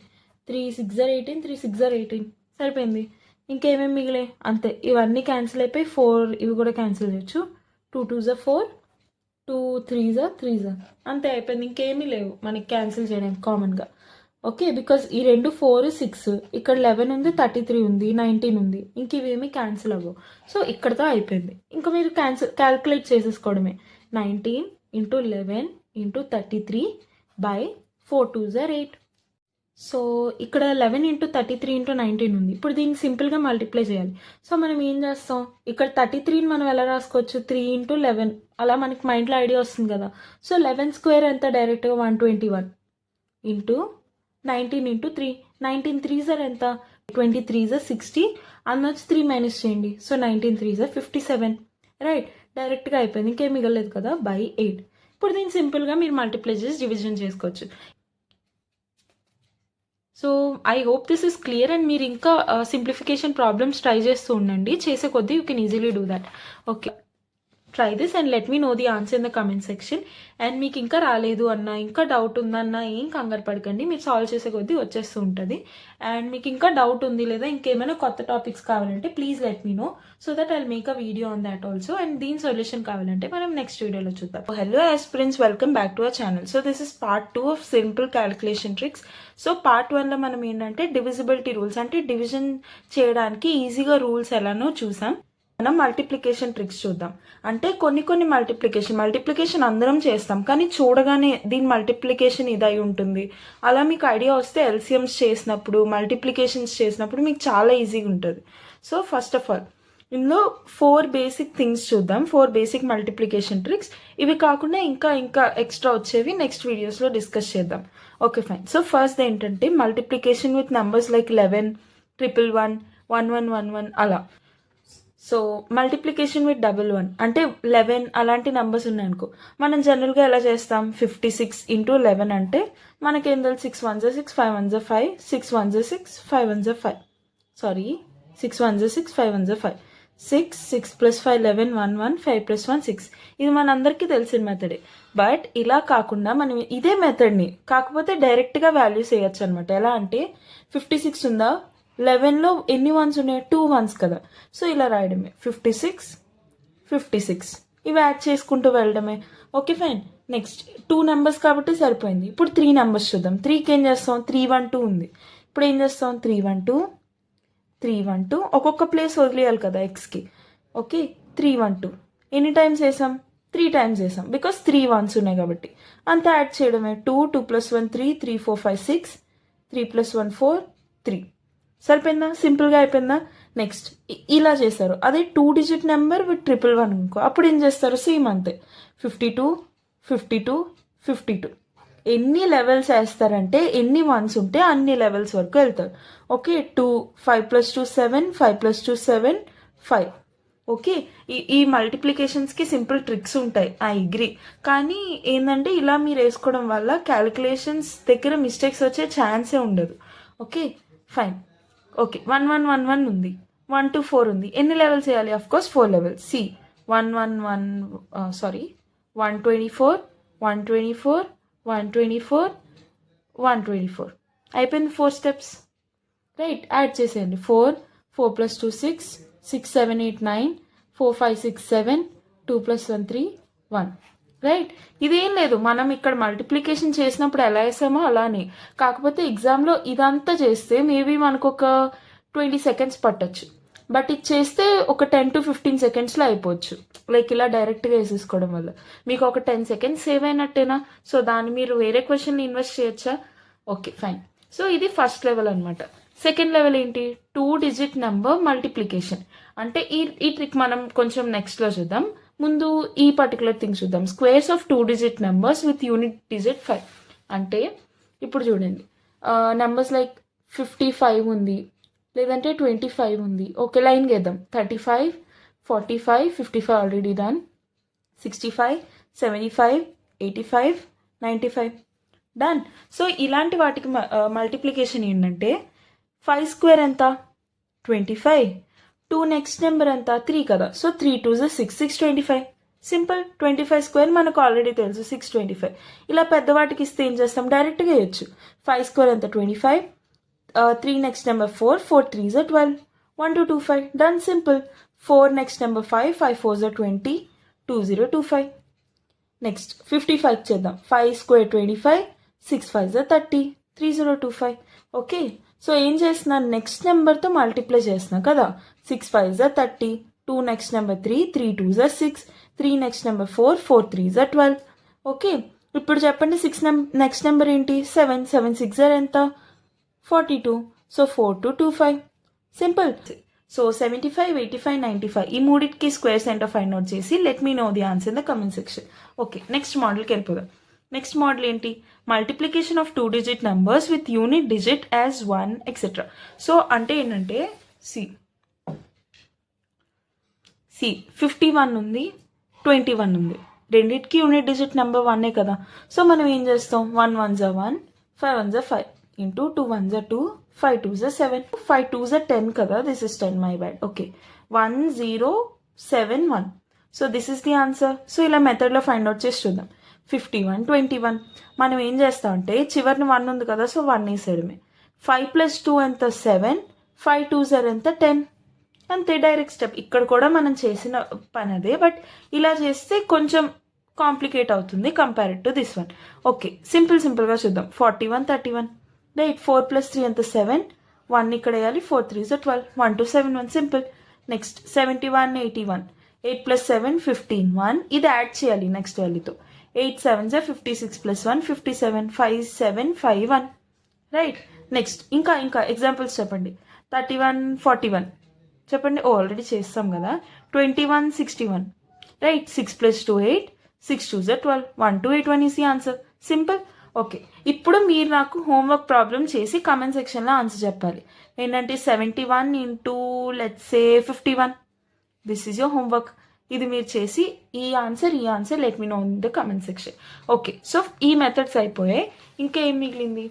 3 6s 18, 3 6s 18. సరిపోయింది. ఇంకేమేమి మిగిలాయి, అంతే. ఇవన్నీ క్యాన్సిల్ అయిపోయి 4 ఇవి కూడా క్యాన్సిల్ చేయొచ్చు. 2 2s 4, 2 3s 3s. అంతే, అయిపోయింది. ఇంకేమీ లేవు మనకి క్యాన్సిల్ చేయడానికి కామన్గా. ఓకే, బికాస్ ఈ 2 4 6, ఇక్కడ 11 ఉంది, 33 ఉంది, 19 ఉంది. ఇంక ఇవేమీ క్యాన్సిల్ అవ్వవు. సో ఇక్కడతో అయిపోయింది. ఇంకా మీరు క్యాల్కులేట్ చేసేసుకోవడమే. 19 × 11 × 33 / 4 2s 8. సో ఇక్కడ 11 ఇంటూ 33 ఇంటూ 19 ఉంది. ఇప్పుడు దీన్ని సింపుల్గా మల్టిప్లై చేయాలి. సో మనం ఏం చేస్తాం, ఇక్కడ 33ని మనం ఎలా రాసుకోవచ్చు, 3 ఇంటూ 11 అలా మనకి మైండ్లో ఐడియా వస్తుంది కదా. సో 11 స్క్వేర్ ఎంత, డైరెక్ట్గా 121 ఇంటూ 19 ఇంటూ 3. 19 3 సార్ ఎంత, 23 సార్ 60, అందులో 3 మైనస్ చేయండి. So 19 3 sir 57, right. డైరెక్ట్గా అయిపోయింది, ఇంకేం మిగలేదు కదా, బై 8. ఇప్పుడు దీన్ని సింపుల్గా మీరు మల్టిప్లై చేసి డివిజన్ చేసుకోవచ్చు. So I hope this is clear. And మీరు ఇంకా సింప్లిఫికేషన్ ప్రాబ్లమ్స్ ట్రై చేస్తూ ఉండండి, చేసే కొద్దీ you can easily do that. Okay, try this and let me know the answer in the comment section. And మీకు ఇంకా రాలేదు అన్నా, ఇంకా డౌట్ ఉందన్నా ఏం కంగారు పడకండి, మీరు సాల్వ్ చేసే కొద్దీ వచ్చేస్తూ ఉంటుంది. అండ్ మీకు ఇంకా డౌట్ ఉంది లేదా ఇంకేమైనా కొత్త టాపిక్స్ కావాలంటే please let me know, so that I'll make a video on that also. And దీని సొల్యూషన్ కావాలంటే మనం నెక్స్ట్ వీడియోలో చూద్దాం. Hello aspirants, welcome back to our channel. So this is part 2 of simple calculation tricks. So part 1లో మనం ఏంటంటే divisibility rules, అంటే division చేయడానికి ఈజీగా రూల్స్ ఎలానో చూసాం. మనం మల్టిప్లికేషన్ ట్రిక్స్ చూద్దాం. అంటే కొన్ని మల్టిప్లికేషన్ అందరం చేస్తాం, కానీ చూడగానే దీని మల్టిప్లికేషన్ ఇది అయి ఉంటుంది. అలా మీకు ఐడియా వస్తే ఎల్సిఎమ్స్ చేసినప్పుడు, మల్టిప్లికేషన్స్ చేసినప్పుడు మీకు చాలా ఈజీగా ఉంటుంది. సో ఫస్ట్ ఆఫ్ ఆల్ ఇందులో 4 బేసిక్ థింగ్స్ చూద్దాం, 4 బేసిక్ మల్టిప్లికేషన్ ట్రిక్స్. ఇవి కాకుండా ఇంకా ఎక్స్ట్రా వచ్చేవి నెక్స్ట్ వీడియోస్లో డిస్కస్ చేద్దాం. Okay fine. సో ఫస్ట్ ఏంటంటే మల్టిప్లికేషన్ విత్ నెంబర్స్ లైక్ 11, 111, 1111 అలా. సో మల్టిప్లికేషన్ విత్ 11 అంటే 11 అలాంటి నెంబర్స్ ఉన్నాయనుకో, మనం జనరల్గా ఎలా చేస్తాం, 56 ఇంటూ 11 అంటే మనకేం తెలుసు, 6 1 6, 5 1 5, 6 1 6, 5 1 5, సారీ 6 1 6, 5 1 5, 6 ప్లస్ 5 11, 1 1, 5 ప్లస్ 1 6. ఇది మనందరికీ తెలిసిన మెథడే. బట్ ఇలా కాకుండా మనం ఇదే మెథడ్ని కాకపోతే డైరెక్ట్గా వాల్యూస్ వేయచ్చు అనమాట. ఎలా అంటే 56 ఉందా, 11లో ఎన్ని వన్స్ ఉన్నాయి, 2 వన్స్ కదా. సో ఇలా రాయడమే 56 56, ఇవి యాడ్ చేసుకుంటూ వెళ్ళడమే. Okay fine. నెక్స్ట్ 2 నెంబర్స్ కాబట్టి సరిపోయింది. ఇప్పుడు 3 నెంబర్స్ చూద్దాం. 3కి ఏం చేస్తాం, 312 ఉంది. ఇప్పుడు ఏం చేస్తాం, 312 ఒక్కొక్క ప్లేస్ వదిలేయాలి కదా ఎక్స్కి. ఓకే, 312 ఎన్ని టైమ్స్ వేసాం, 3 టైమ్స్ వేసాం, బికాస్ 3 వన్స్ ఉన్నాయి కాబట్టి. అంతా యాడ్ చేయడమే. 2 ప్లస్ 1 3, 3 4 5 6, 3 ప్లస్ 1 4 3. సరిపోయిందా, సింపుల్గా అయిపోయిందా. నెక్స్ట్ ఇలా చేస్తారు. అదే 2 డిజిట్ నెంబర్ విత్ 111 అనుకో, అప్పుడు ఏం చేస్తారు, సేమ్ అంతే. 52 52 52 ఎన్ని లెవెల్స్ వేస్తారంటే ఎన్ని వన్స్ ఉంటే అన్ని లెవెల్స్ వరకు వెళ్తారు. Okay, 2 5 plus 2 7, 5 plus 2 7 5. ఓకే, ఈ మల్టిప్లికేషన్స్కి సింపుల్ ట్రిక్స్ ఉంటాయి, ఐ అగ్రీ. కానీ ఏంటంటే ఇలా మీరు వేసుకోవడం వల్ల క్యాలిక్యులేషన్స్ దగ్గర మిస్టేక్స్ వచ్చే ఛాన్సే ఉండదు. Okay fine. ఓకే, 1 1 1 1 ఉంది, 1 2 4 ఉంది. ఎన్ని లెవెల్స్ వేయాలి, అఫ్ కోర్స్ 4 లెవెల్స్. సి 124 124 124 124 అయిపోయింది, 4 స్టెప్స్, రైట్. యాడ్ చేసేయండి. 4 ప్లస్ 2 6, 6 7 8 9, 4 5 6 7, 2 ప్లస్ 1 3 1, రైట్. ఇదేం లేదు, మనం ఇక్కడ మల్టిప్లికేషన్ చేసినప్పుడు ఎలా వేసామో అలానే. కాకపోతే ఎగ్జామ్లో ఇదంతా చేస్తే మేబీ మనకు ఒక 20 సెకండ్స్ పట్టచ్చు. బట్ ఇది చేస్తే ఒక 10 to 15 సెకండ్స్లో అయిపోవచ్చు. లైక్ ఇలా డైరెక్ట్గా వేసేసుకోవడం వల్ల మీకు ఒక 10 సెకండ్స్ సేవ్ అయినట్టేనా. సో దాన్ని మీరు వేరే క్వశ్చన్ ఇన్వెస్ట్ చేయొచ్చా. Okay fine. సో ఇది ఫస్ట్ లెవెల్ అనమాట. సెకండ్ లెవెల్ ఏంటి, 2 డిజిట్ నెంబర్ మల్టిప్లికేషన్. అంటే ఈ ట్రిక్ మనం కొంచెం నెక్స్ట్లో చూద్దాం. ముందు ఈ పర్టికులర్ థింగ్ చూద్దాం. Squares of 2 digit numbers with unit digit 5. అంటే ఇప్పుడు చూడండి, నెంబర్స్ లైక్ 55 ఉంది, లేదంటే 25 ఉంది. ఓకే, లైన్ గేద్దాం. 35 45 55 ఆల్రెడీ డన్. 65 75 85 95 డన్. సో ఇలాంటి వాటికి మల్టిప్లికేషన్ ఏంటంటే 5 స్క్వేర్ ఎంత, 25. 2 నెక్స్ట్ నెంబర్ ఎంత, 3 కదా. సో 3 2 6, 625. సింపుల్. 25 స్క్వేర్ మనకు ఆల్రెడీ తెలుసు, 625. ఇలా పెద్దవాటికి ఇస్తే ఏం చేస్తాం, డైరెక్ట్గా వేయచ్చు. 5 స్క్వేర్ ఎంత, 25. 3 next number 4, 4 3 12, 1 2 2 5 done. Simple. 4 next number 5, 5 4 20, 2025. Next 55 చేద్దాం. 5 స్క్వేర్ 25, 6 5 30, 3025. ఓకే, సో ఏం చేస్తున్నాను, నెక్స్ట్ నెంబర్తో మల్టిప్లై చేస్తున్నా కదా. 6 5 30, 2 next number 3, 3 2 6, 3 next number 4, 4 3 12. Okay, ఇప్పుడు చెప్పండి 6 నెక్స్ట్ నెంబర్ ఏంటి, 7 7 6 ఎంత, 42. సో 4 2 2 5. సింపుల్. సో 75, 85, 95 ఈ మూడింటికి స్క్వేర్స్ ఏంటో ఫైండ్ అవుట్ చేసి let me know the answer in the comment section. Okay, next మోడల్కి వెళ్ళిపోదాం. నెక్స్ట్ మోడల్ ఏంటి? Multiplication of 2 digit numbers with unit digit as 1 etcetera. So అంటే ఏంటంటే సి 51 ఉంది, 21 ఉంది, రెండింటికి యూనిట్ డిజిట్ నెంబర్ 1 కదా. సో మనం ఏం చేస్తాం? 1 1s are 1, 5 1s are 5 into 2 1s are 2, 5 2s are 7, 5 2s are 10 కదా. This is 10, my bad. Okay, 1 0 7 1. So this is the answer. So ఇలా మెథడ్లో ఫైండ్ అవుట్ చేసి చూద్దాం. 51 21 మనం ఏం చేస్తామంటే చివరిని 1 ఉంది కదా, సో 1 వేసేయడమే. 5 + 2 ఎంత? 7, 5 2s are ఎంత? 10. అంతే, డైరెక్ట్ స్టెప్. ఇక్కడ కూడా మనం చేసిన పని అదే, బట్ ఇలా చేస్తే కొంచెం కాంప్లికేట్ అవుతుంది compared to this one. Okay, సింపుల్గా చూద్దాం. 41 31 రైట్. 4 + 3 ఎంత? 7. 1 ఇక్కడ వేయాలి. 4 3s are 12. 1 2 7 1. సింపుల్. నెక్స్ట్ 71 81. 8 + 7 15 1. ఇది యాడ్ చేయాలి next వాల్యూతో. 8 7s are 56 + 1 57. 5 7 5 1. Right. Next ఇంకా ఎగ్జాంపుల్స్ చెప్పండి. 31 41 చెప్పండి. ఆల్రెడీ చేస్తాం కదా. 21 61 right. 6 + 2 8. 6 2s are 12. 1 2 8 1 is the answer. Simple. Okay, ఇప్పుడు మీరు నాకు హోంవర్క్ ప్రాబ్లం చేసి కామెంట్ సెక్షన్లో ఆన్సర్ చెప్పాలి. ఏంటంటే 71 into let's say 51. This is your homework. ఇది మీరు చేసి ఈ answer let me know in the comment section. Okay, so ఈ మెథడ్స్ అయిపోయాయి. ఇంకా ఏం మిగిలింది?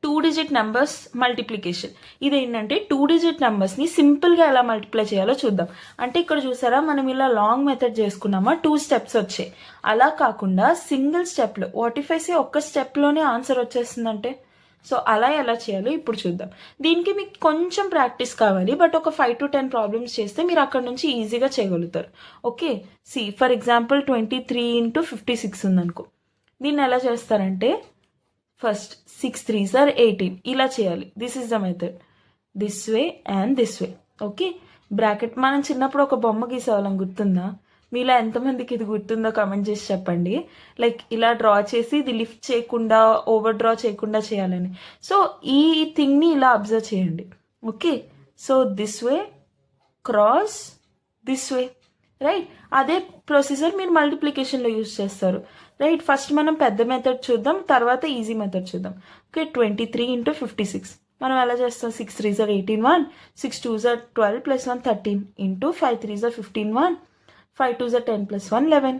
2 digit నెంబర్స్ మల్టిప్లికేషన్. ఇదేంటంటే 2 digit నెంబర్స్ని సింపుల్గా ఎలా మల్టిప్లై చేయాలో చూద్దాం. అంటే ఇక్కడ చూసారా, మనం ఇలా లాంగ్ మెథడ్ చేసుకున్నామా, 2 steps వచ్చాయి. అలా కాకుండా సింగిల్ స్టెప్లో, వాటిఫైసే ఒక్క స్టెప్లోనే ఆన్సర్ వచ్చేస్తుందంటే, సో అలా ఎలా చేయాలో ఇప్పుడు చూద్దాం. దీనికి మీకు కొంచెం ప్రాక్టీస్ కావాలి, బట్ ఒక 5 to 10 ప్రాబ్లమ్స్ చేస్తే మీరు అక్కడ నుంచి ఈజీగా చేయగలుగుతారు. ఓకే, ఫర్ ఎగ్జాంపుల్ 23 × 56 ఉందనుకో. దీన్ని ఎలా చేస్తారంటే ఫస్ట్ 6 3s are 18 ఇలా చేయాలి. This is the method. This way and this way. Okay, bracket. మనం చిన్నప్పుడు ఒక బొమ్మ గీసేవాళ్ళం, గుర్తుందా? మీలో ఎంతమందికి ఇది గుర్తుందో కమెంట్ చేసి చెప్పండి. లైక్ ఇలా డ్రా చేసి ఇది లిఫ్ట్ చేయకుండా, ఓవర్ డ్రా చేయకుండా చేయాలని. సో ఈ థింగ్ని ఇలా అబ్జర్వ్ చేయండి. Okay, so this way cross this way right. అదే ప్రొసీజర్ మీరు మల్టిప్లికేషన్లో యూజ్ చేస్తారు. రైట్. ఫస్ట్ మనం పెద్ద మెథడ్ చూద్దాం, తర్వాత ఈజీ మెథడ్ చూద్దాం. ఓకే, 23 × 56 మనం ఎలా చేస్తాం? 6 3s are 18 1, 6 2s are 12 + 1 13 into 5 3s are 15 1, 5 2s are 10 + 1 11,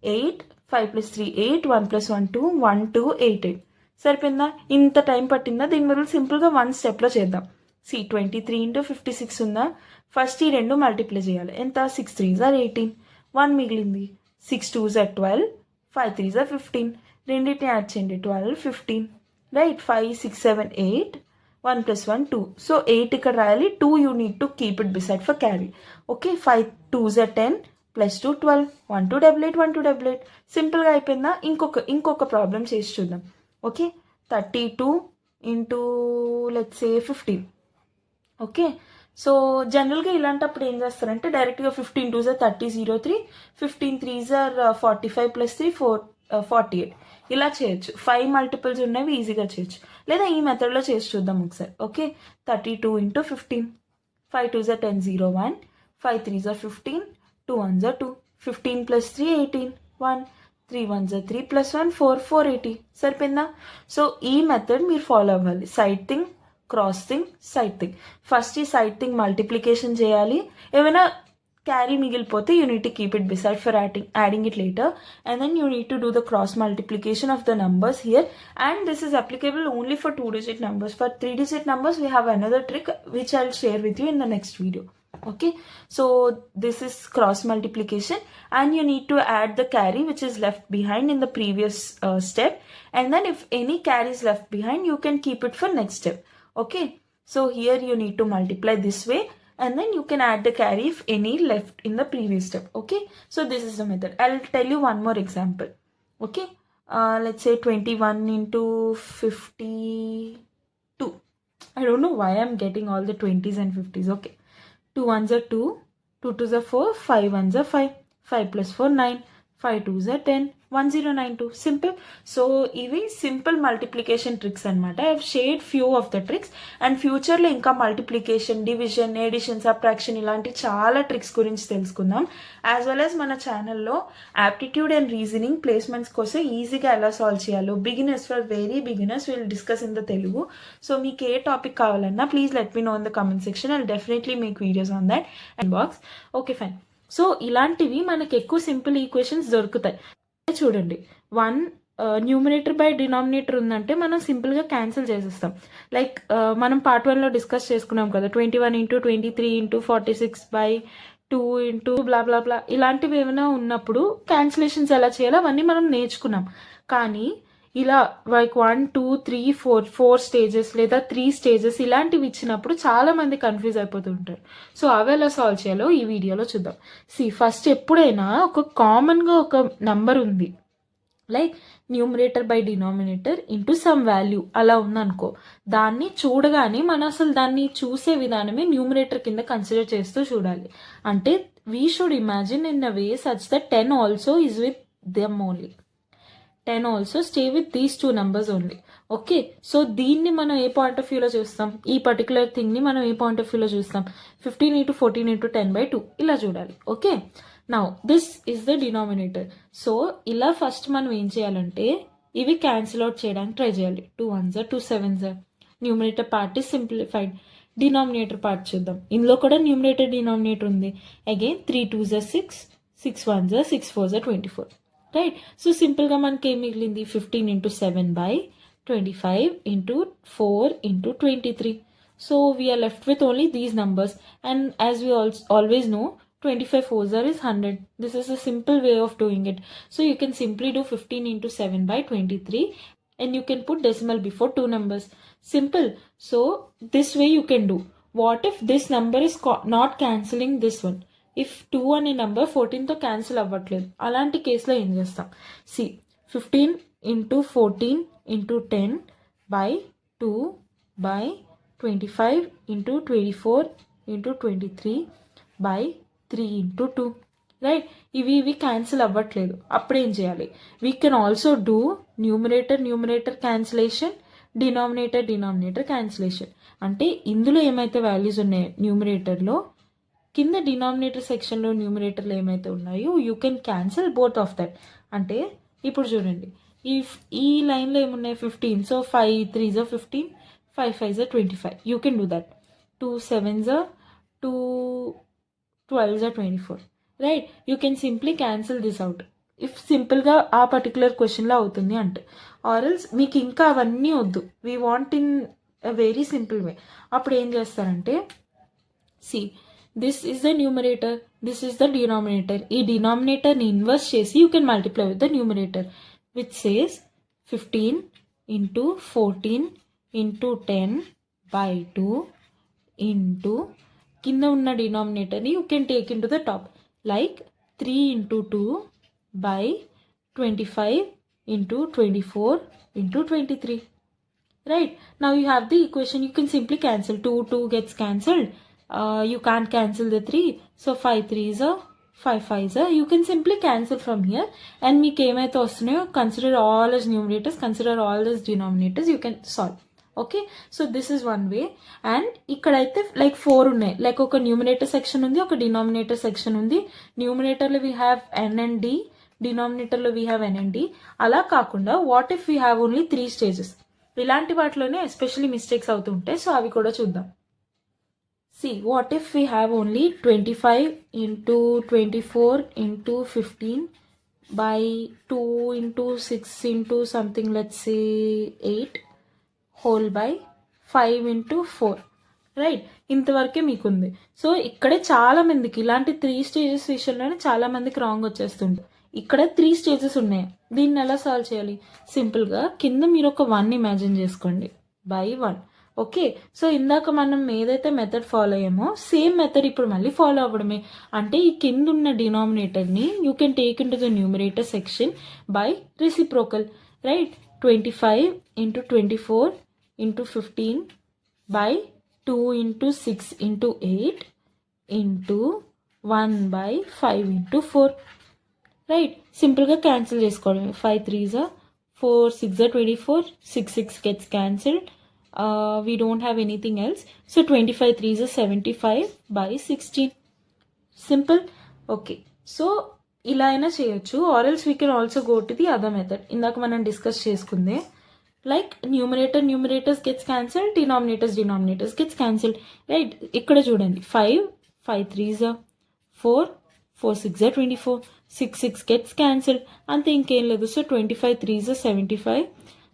8 5 + 3 8, 1 + 1 2, 1 2 8 8. సరిపోయిందా? ఇంత టైం పట్టిందా? దీని బదులు సింపుల్గా 1 స్టెప్లో చేద్దాం. 23 × 56 ఉందా? ఫస్ట్ ఈ రెండు మల్టిప్లై చేయాలి. ఎంత? 6 3s are 18, 1 మిగిలింది. 6 2s are 12, 5 3s are 15. రెండింటిని యాడ్ చేయండి. 12 15 రైట్. 5 6 7 8, 1 + 1 2. సో 8 ఇక్కడ రాయాలి. 2 you need to keep it beside for carry. Okay, 5 2s are 10 + 2 12, 1 2 88 1 2 88. సింపుల్గా అయిపోయిందా? ఇంకొక ప్రాబ్లం చేసి చూద్దాం. Okay, 32 × let's say 15. Okay, so జనరల్గా ఇలాంటప్పుడు ఏం చేస్తారంటే డైరెక్ట్గా 15 2s are 30 03, 15 3s are 45 + 3 48 ఇలా చేయొచ్చు. 5 మల్టిపుల్స్ ఉన్నవి ఈజీగా చేయొచ్చు. లేదా ఈ మెథడ్లో చేసి చూద్దాం ఒకసారి. Okay, 32 × 15. 5 2s are 10 0 1, 5 3s are 15, 2 1s are 2, 15 + 3 18 1, 3 1s are 3 + 1 4 480. సరిపోయిందా? సో ఈ మెథడ్ మీరు ఫాలో అవ్వాలి. Side thing, cross thing, side thing. First ఈ సైడ్ థింగ్ మల్టిప్లికేషన్ చేయాలి. ఏమైనా క్యారీ మిగిలిపోతే you need to keep it beside for adding it later, and then you need to do the cross multiplication of the numbers here, and this is applicable only for 2 digit numbers. For 3 digit numbers we have another trick which I'll share with you in the next video. Okay, so this is cross multiplication, and you need to add the carry which is left behind in the previous step, and then if any carry is left behind you can keep it for next step. Okay, so here you need to multiply this way, and then you can add the carry if any left in the previous step. Okay, so this is the method. I'll tell you one more example. Okay, let's say 21 × 52. I don't know why I'm getting all the 20s and 50s. Okay, 2 1s are 2, 2 2s are 4, 5 1s are 5, 5 + 4 9, 5 2s are 10, 1092. Simple. So ఇవి simple multiplication tricks అనమాట. I have shared few of the tricks and ఫ్యూచర్లో ఇంకా multiplication, division, edition, subtraction ఇలాంటి చాలా tricks గురించి తెలుసుకుందాం. As well as మన ఛానల్లో యాప్టిట్యూడ్ అండ్ రీజనింగ్ ప్లేస్మెంట్స్ కోసం ఈజీగా ఎలా సాల్వ్ చేయాలో beginners, for very beginners, will discuss in the Telugu. So మీకు ఏ టాపిక్ కావాలన్నా please let me know in the comment section. I definitely make videos on that and box. Okay fine. So ఇలాంటివి మనకు ఎక్కువ సింపుల్ ఈక్వేషన్స్ దొరుకుతాయి. చూడండి, 1 numerator by denominator ఉందంటే మనం సింపుల్గా క్యాన్సిల్ చేసేస్తాం. లైక్ మనం పార్ట్ 1లో డిస్కస్ చేసుకున్నాం కదా, 21 × 23 × 46/2 ఇంటూ బ్లా బ్లా బ్లా ఇలాంటివి ఏమైనా ఉన్నప్పుడు క్యాన్సిలేషన్స్ ఎలా చేయాలో అవన్నీ మనం నేర్చుకున్నాం. కానీ ఇలా లైక్ 1 2 3 4 స్టేజెస్ లేదా 3 స్టేజెస్ ఇలాంటివి ఇచ్చినప్పుడు చాలా మంది కన్ఫ్యూజ్ అయిపోతుంటారు. సో అవి ఎలా సాల్వ్ చేయాలో ఈ వీడియోలో చూద్దాం. ఫస్ట్ ఎప్పుడైనా ఒక కామన్గా ఒక నంబర్ ఉంది, like numerator by denominator into some value అలా ఉందనుకో, దాన్ని చూడగానే మనం అసలు దాన్ని చూసే విధానమే న్యూమరేటర్ కింద కన్సిడర్ చేస్తూ చూడాలి. అంటే we should imagine in a way such that 10 also is with them only, 10 also stay with these 2 numbers only. Okay, so దీన్ని మనం ఏ పాయింట్ ఆఫ్ వ్యూలో చూస్తాం, ఈ పర్టికులర్ థింగ్ని మనం ఏ పాయింట్ ఆఫ్ వ్యూలో చూస్తాం, 15 × 14 × 10/2 ఇలా చూడాలి. Okay, now this is the denominator. So ఇలా ఫస్ట్ మనం ఏం చేయాలంటే ఇవి క్యాన్సిల్ అవుట్ చేయడానికి ట్రై చేయాలి. 2 1s are 2 7s are. Numerator part is simplified. Denominator part చూద్దాం. ఇందులో కూడా న్యూమరేటర్ డినామినేటర్ ఉంది. Again 3 2s are 6, 6 1s are 6 4s are 24. Right. So సింపుల్గా మనకి ఏం మిగిలింది, 15 × 7/25 × 4 × 23. So we are left with only these numbers. And as we always know 25 4s are is 100. This is a simple way of doing it. So you can simply do 15 × 7/23 and you can put decimal before 2 numbers. Simple. So this way you can do. What if this number is not cancelling this one? If 2 అనే number 14తో cancel అవ్వట్లేదు, అలాంటి కేసులో ఏం చేస్తాం, 15 × 14 × 10/2/25 × 24 × 23/3 × 2. Right. ఇవి cancel అవ్వట్లేదు, అప్పుడు ఏం చేయాలి, we can also do numerator cancellation, denominator cancellation. అంటే ఇందులో ఏమైతే వాల్యూస్ ఉన్నాయో న్యూమరేటర్లో, కింద డినామినేటర్ సెక్షన్లో న్యూమరేటర్లు ఏమైతే ఉన్నాయో you can cancel both of that. అంటే ఇప్పుడు చూడండి, ఈ లైన్లో ఏమున్నాయి, 15. So 5 3s are 15, 5 5s are 25. You can do that. 2 7s are 2 12s are 24. Right. You can simply cancel this out if సింపుల్గా ఆ పర్టికులర్ క్వశ్చన్లో అవుతుంది అంటే. ఆర్ఎల్స్ మీకు ఇంకా అవన్నీ వద్దు, we want in a very simple way. అప్పుడు ఏం చేస్తారంటే, this is the numerator, this is the denominator. ఈ denominator ని ఇన్వర్స్ చేసి you can multiply with the numerator, which says 15 × 14 × 10/2 into కింద ఉన్న denominator ని you can take into the top, like 3 × 2/25 × 24 × 23. Right. Now you have the equation. You can simply cancel. 2 gets cancelled. You can't cancel the 3. So 5 3s are 5 5s are. You can simply cancel from here. And meeku emaithe vastunayo consider all as numerators, consider all as denominators. You can solve. Okay. So this is one way. And ikkadaithe like 4 unnai. Like oka numerator section undi, oka denominator section undi. Numerator lo we have n and d. Denominator lo we have n and d. Ala kaakunda what if we have only 3 stages? ఇలాంటి వాటిలోనే especially mistakes అవుతుంటాయి. So అవి కూడా చూద్దాం. what if we have only 25 × 24 × 15/2 × 6 × something, let's say 8 whole by 5 × 4. Right. ఇంతవరకే మీకుంది. So ఇక్కడే చాలా మందికి ఇలాంటి 3 స్టేజెస్ విషయంలోనే చాలా మందికి రాంగ్ వచ్చేస్తుంది. ఇక్కడ 3 స్టేజెస్ ఉన్నాయి. దీన్ని ఎలా సాల్వ్ చేయాలి, సింపుల్గా కింద మీరు ఒక 1 ఇమాజిన్ చేసుకోండి, /1. ఓకే. సో ఇందాక మనం ఏదైతే మెథడ్ ఫాలో అయ్యామో సేమ్ మెథడ్ ఇప్పుడు మళ్ళీ ఫాలో అవ్వడమే. అంటే ఈ కింద ఉన్న డినామినేటర్ని you can take into the numerator section by reciprocal. Right. 25 × 24 × 15/2 × 6 × 8 × 1/5 × 4. Right. సింపుల్గా క్యాన్సిల్ చేసుకోవడమే. 5 3s 4 6 24, 6 6 gets cancelled. We don't have anything else. So 25 3s 75 by 16. Simple. Okay, so ఇలా అయినా చేయొచ్చు, or else we can also go to the other method. ఇందాక మనం discuss చేసుకుందే, like numerators gets cancelled, denominators gets cancelled. Right, ఇక్కడ చూడండి, 5 3s 4 6 24, 6 6 gets cancelled, అంతే, ఇంకేం లేదు. సో 25 3s 75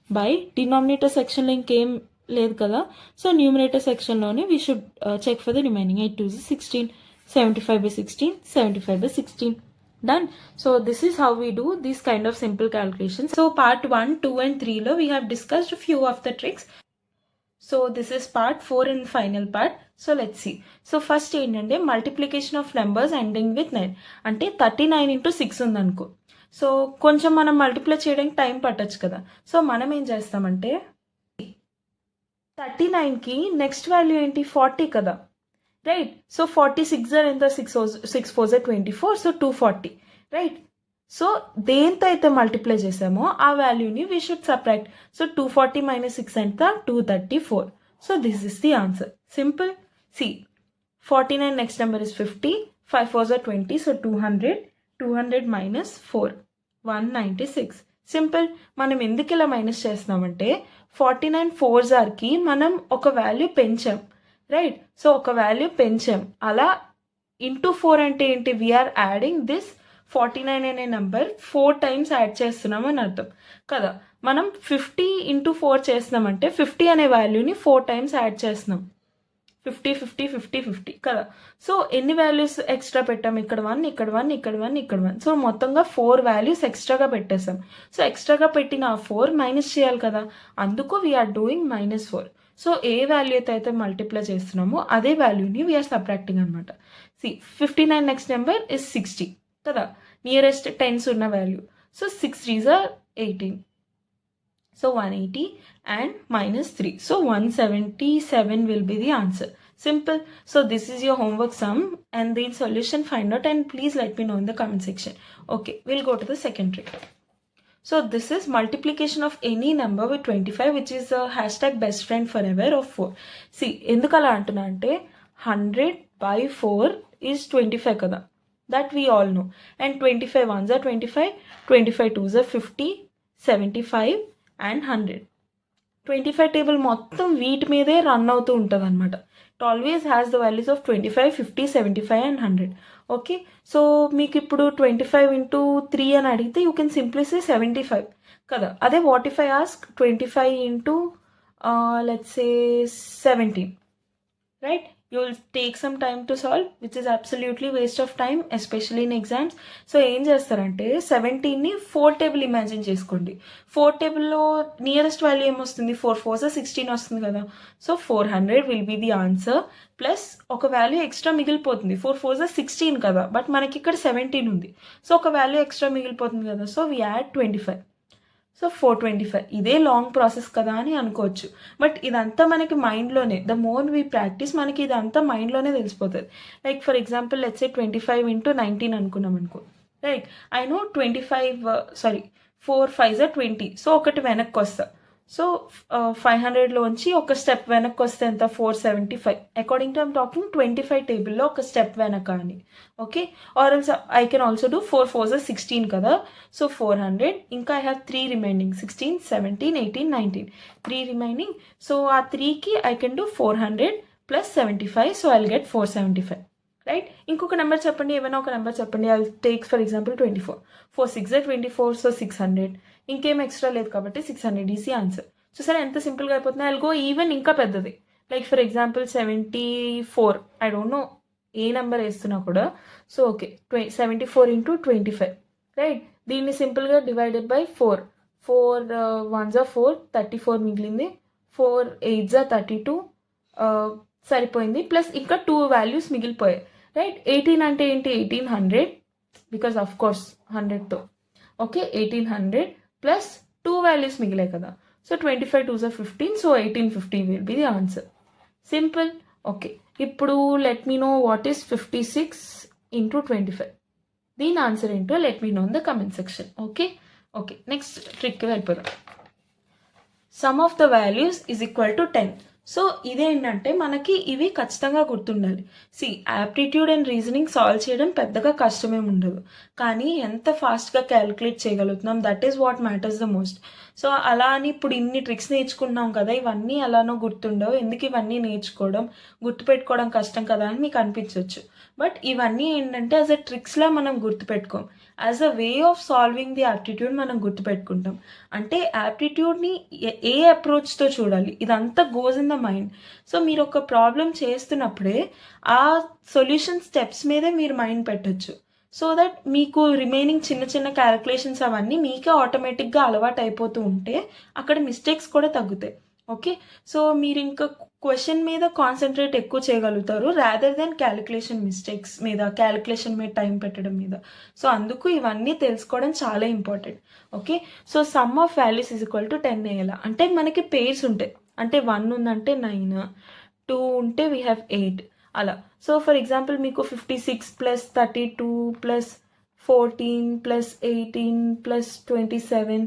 బై డినామినేటర్ సెక్షన్లో ఇంకేం లేదు కదా, సో న్యూమరేటర్ సెక్షన్లోనే we should check for the remaining. 8 2s 16, 75 by 16, 75 by 16. Done. So this is how we do these kind of simple calculations. So part 1, 2 and 3 lo we have discussed a few of the tricks. So this is part 4 and final part. So let's see. So first ఏంటంటే multiplication of numbers ending with 9. అంటే 39 into 6 ఉందనుకో. So కొంచెం మనం multiply చేయడానికి time పట్టచ్చు కదా. So మనం ఏం చేస్తామంటే 39కి నెక్స్ట్ వాల్యూ ఏంటి, 40 కదా. రైట్, సో 46 ఎంత, 6 4 24, సో 240. రైట్, సో దేంతో అయితే మల్టిప్లై చేసామో ఆ వాల్యూని వీ షుడ్ సబ్ట్రాక్ట్. సో 240 - 6 ఎంత, 234. So this is the answer. Simple. See 49 next number is 50, 5 4 20, సో 200 - 4 196. సింపుల్. మనం ఎందుకు ఇలా మైనస్ చేస్తున్నామంటే 49 4s మనం ఒక వాల్యూ పెంచాం. రైట్, సో ఒక వాల్యూ పెంచాం, అలా ఇంటూ 4 అంటే ఏంటి, వీఆర్ యాడింగ్ దిస్ 49 అనే నెంబర్ 4 times యాడ్ చేస్తున్నాం అని అర్థం కదా. మనం 50 into 4 చేస్తున్నామంటే 50 అనే వాల్యూని 4 times యాడ్ చేస్తున్నాం. 50 50 50 50 కదా. సో ఎన్ని వాల్యూస్ ఎక్స్ట్రా పెట్టాం, ఇక్కడ 1 ఇక్కడ 1 ఇక్కడ 1 ఇక్కడ 1, సో మొత్తంగా 4 వాల్యూస్ ఎక్స్ట్రాగా పెట్టేసాం. సో ఎక్స్ట్రాగా పెట్టిన 4 మైనస్ చేయాలి కదా, అందుకు వీఆర్ డూయింగ్ -4. సో ఏ వాల్యూ అయితే మల్టిప్లై చేస్తున్నామో అదే వాల్యూని వీఆర్ సబ్ట్రాక్టింగ్ అనమాట. సి 59 నెక్స్ట్ నెంబర్ ఇస్ 60 కదా, నియరెస్ట్ 10s ఉన్న value. So 6 3s 18, so 180 and -3, so 177 will be the answer. Simple. So this is your homework sum and the solution find out, and please let me know in the comment section. Okay, we'll go to the second trick. So this is multiplication of any number with 25, which is a #best friend forever of 4. See, ఎందుకు అలా అంటున్నా అంటే 100 by 4 is 25 కదా, that we all know. And 25 1s 25, 25 2s 50, 75 and 100. 25 table మొత్తం వీటి మీదే run అవుతూ ఉంటుంది అనమాట. It always has the values of 25, 50, 75 and 100. Okay, so మీకు ఇప్పుడు 25 into 3 అని అడిగితే యూ కెన్ సింప్లీ సే 75 కదా. అదే what if I ask 25 into let's say 17, right? You will take some time to solve, which is absolutely waste of time, especially in exams. So ఏం చేస్తారంటే 17ని 4 table imagine చేసుకోండి. 4 టేబుల్లో nearest value ఏమొస్తుంది, 4 4s 16 వస్తుంది కదా. So 400 will be the answer, plus ఒక value extra మిగిలిపోతుంది. 4 4s 16 కదా, బట్ మనకి ఇక్కడ 17 ఉంది, సో ఒక వాల్యూ ఎక్స్ట్రా మిగిలిపోతుంది కదా. So we add 25, so 425. ఇదే లాంగ్ ప్రాసెస్ కదా అని అనుకోవచ్చు, బట్ ఇదంతా మనకి మైండ్లోనే, ద మోర్ వీ ప్రాక్టీస్ మనకి ఇదంతా మైండ్లోనే తెలిసిపోతుంది. Like for example let's say 25 into 19 అనుకున్నాం అనుకో. Right, I know 4 5s 20, so ఒకటి వెనక్కి వస్తా. సో 500లోంచి ఒక స్టెప్ వెనక్కి వస్తే ఎంత, 475. అకార్డింగ్ టు ఐమ్ టాకింగ్ 25 టేబుల్లో ఒక స్టెప్ వెనక అని. Okay, or else I can also do 4 4s 16 కదా. సో 400, ఇంకా I have 3 remaining, 16 17 18 19, 3 remaining. So ఆ 3కి I can do 400 + 75, so I will get 475. Right, ఇంకొక నెంబర్ చెప్పండి, ఏమైనా ఒక నెంబర్ చెప్పండి. I will take for example 24, 4 6 24, so 600. ఇంకేం ఎక్స్ట్రా లేదు కాబట్టి 600 ఈజీ ఆన్సర్. చూసారా ఎంత సింపుల్గా అయిపోతుంది. ఐ విల్ గో ఈవెన్ ఇంకా పెద్దది, like for example 74. I don't know A number వేస్తున్నా కూడా. So okay, 74 into 25. రైట్, దీన్ని సింపుల్గా డివైడెడ్ బై 4. 4 1s 4, 34 మిగిలింది. 4 8s 32 సరిపోయింది, ప్లస్ ఇంకా 2 వాల్యూస్ మిగిలిపోయాయి. రైట్, 18 అంటే ఏంటి, 1800, బికాస్ ఆఫ్ కోర్స్ 100తో. ఓకే, 1800 ప్లస్ 2 వాల్యూస్ మిగిలాయి కదా. So 25 2s 15, so 1850 will be the answer. Simple. Okay, ఇప్పుడు let me know what is 56 into 25. దీని ఆన్సర్ ఏంటో let me know in the comment section. Okay, next ట్రిక్కి వెళ్ళిపోదాం. Sum of the values is equal to 10. So ఇదేంటంటే మనకి ఇవి ఖచ్చితంగా గుర్తుండాలి. యాప్టిట్యూడ్ అండ్ రీజనింగ్ సాల్వ్ చేయడం పెద్దగా కష్టమేమి ఉండదు, కానీ ఎంత ఫాస్ట్గా క్యాలిక్యులేట్ చేయగలుగుతున్నాం, that is what matters the most. So అలా అని ఇప్పుడు ఇన్ని ట్రిక్స్ నేర్చుకుంటున్నాం కదా, ఇవన్నీ అలానో గుర్తుండవు, ఎందుకు ఇవన్నీ నేర్చుకోవడం, గుర్తుపెట్టుకోవడం కష్టం కదా అని మీకు అనిపించవచ్చు. బట్ ఇవన్నీ ఏంటంటే యాజ్ అ ట్రిక్స్లా మనం గుర్తుపెట్టుకోం, as a way of solving the aptitude మనం గుర్తుపెట్టుకుంటాం. అంటే యాప్టిట్యూడ్ని ఏ అప్రోచ్తో చూడాలి, ఇదంతా goes in the mind. So మీరు ఒక ప్రాబ్లం చేస్తున్నప్పుడే ఆ సొల్యూషన్ స్టెప్స్ మీదే మీరు మైండ్ పెట్టచ్చు. సో దట్ మీకు రిమైనింగ్ చిన్న చిన్న క్యాలిక్యులేషన్స్ అవన్నీ మీకే ఆటోమేటిక్గా అలవాటు అయిపోతూ ఉంటే అక్కడ మిస్టేక్స్ కూడా తగ్గుతాయి. ఓకే, సో మీరు ఇంకా క్వశ్చన్ మీద కాన్సన్ట్రేట్ ఎక్కువ చేయగలుగుతారు రాదర్ దెన్ క్యాలిక్యులేషన్ మిస్టేక్స్ మీద, క్యాలిక్యులేషన్ మీద టైం పెట్టడం మీద. సో అందుకు ఇవన్నీ తెలుసుకోవడం చాలా important. Okay, so some of values is equal to 10 వేయాలా అంటే మనకి పేర్స్ ఉంటాయి. అంటే 1 ఉందంటే 9, 2 ఉంటే వీ హ్యావ్ 8 అలా. సో ఫర్ ఎగ్జాంపుల్ మీకు 56 plus 32 plus 14 plus 18 plus 27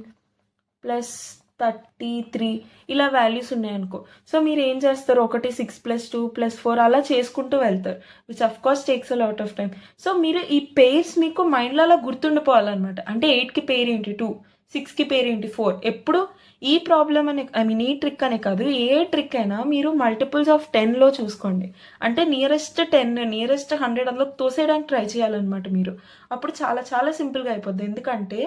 plus 33 ఇలా వాల్యూస్ ఉన్నాయనుకో. సో మీరు ఏం చేస్తారు, 6 ప్లస్ 2 ప్లస్ 4 అలా చేసుకుంటూ వెళ్తారు, which of course takes a lot of time. So మీరు ఈ పేర్స్ మీకు మైండ్లో అలా గుర్తుండిపోవాలన్నమాట. అంటే 8కి పేరు ఏంటి 2, 6కి పేరు ఏంటి 4. ఎప్పుడు ఈ ప్రాబ్లం అనే ఈ ట్రిక్ అనే కాదు, ఏ ట్రిక్ అయినా మీరు మల్టిపుల్స్ ఆఫ్ 10లో చూసుకోండి. అంటే నియరెస్ట్ 10, నియరెస్ట్ 100 అందులో తోసేయడానికి ట్రై చేయాలన్నమాట మీరు. అప్పుడు చాలా చాలా సింపుల్గా అయిపోద్ది. ఎందుకంటే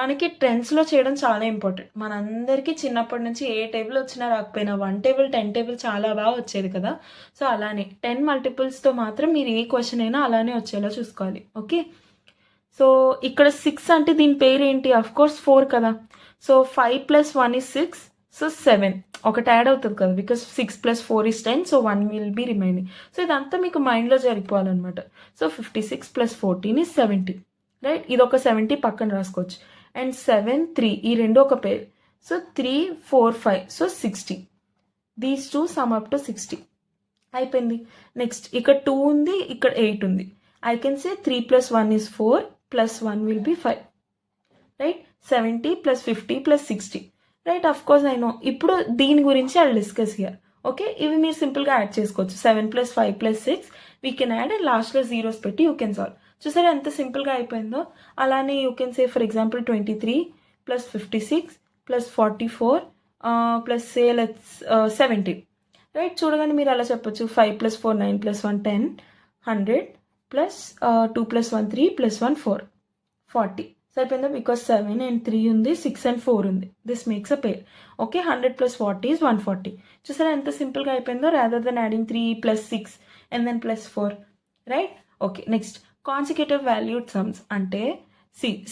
మనకి ట్రెండ్స్లో చేయడం చాలా ఇంపార్టెంట్. మనందరికీ చిన్నప్పటి నుంచి ఏ టేబుల్ వచ్చినా రాకపోయినా 1 టేబుల్ 10 టేబుల్ చాలా బాగా వచ్చేది కదా. సో అలానే 10 మల్టిపుల్స్తో మాత్రం మీరు ఏ క్వశ్చన్ అయినా అలానే వచ్చేలా చూసుకోవాలి. ఓకే, సో ఇక్కడ 6 అంటే దీని పేరు ఏంటి, అఫ్ కోర్స్ 4 కదా. సో 5 ప్లస్ 1 is 6, సో 7 ఒకటి యాడ్ అవుతుంది కదా, because 6 plus 4 is 10, so 1 will be remaining. So ఇదంతా మీకు మైండ్లో జరిగిపోవాలన్నమాట. So 56 plus 14 is 70, right. ఇది ఒక 70 పక్కన రాసుకోవచ్చు. అండ్ 7, 3 ఈ రెండు ఒక పేరు. So 3, 4, 5 so 60. These 2 sum up to 60 అయిపోయింది. నెక్స్ట్ ఇక్కడ 2 ఉంది, ఇక్కడ 8 ఉంది. I can say 3 plus 1 is 4 plus 1 will B 5, right. 70 plus 50 plus 60, right. Of course I know. ఇప్పుడు దీని గురించి ఐ డిస్కస్ హియర్. ఓకే, ఇవి మీరు సింపుల్గా యాడ్ చేసుకోవచ్చు. 7 plus 5 plus 6 we can add, and లాస్ట్లో జీరోస్ పెట్టి యూ కెన్ సాల్వ్. చూసారా ఎంత సింపుల్గా అయిపోయిందో. అలానే you can say for example 23 plus 56 plus 44 plus say let's 70, right. చూడగానే మీరు అలా చెప్పొచ్చు. 5 plus 4 9 plus 1 10, 100 plus 2 plus 1 3 plus 1 4, 40 సరిపోయిందా. బికాస్ 7 and 3 ఉంది, 6 and 4 ఉంది. This makes a pair. Okay, 100 plus 40 is 140. చూసారా ఎంత సింపుల్గా అయిపోయిందో, rather than adding 3 plus 6 and then plus 4, right. Okay, next consecutive valued sums అంటే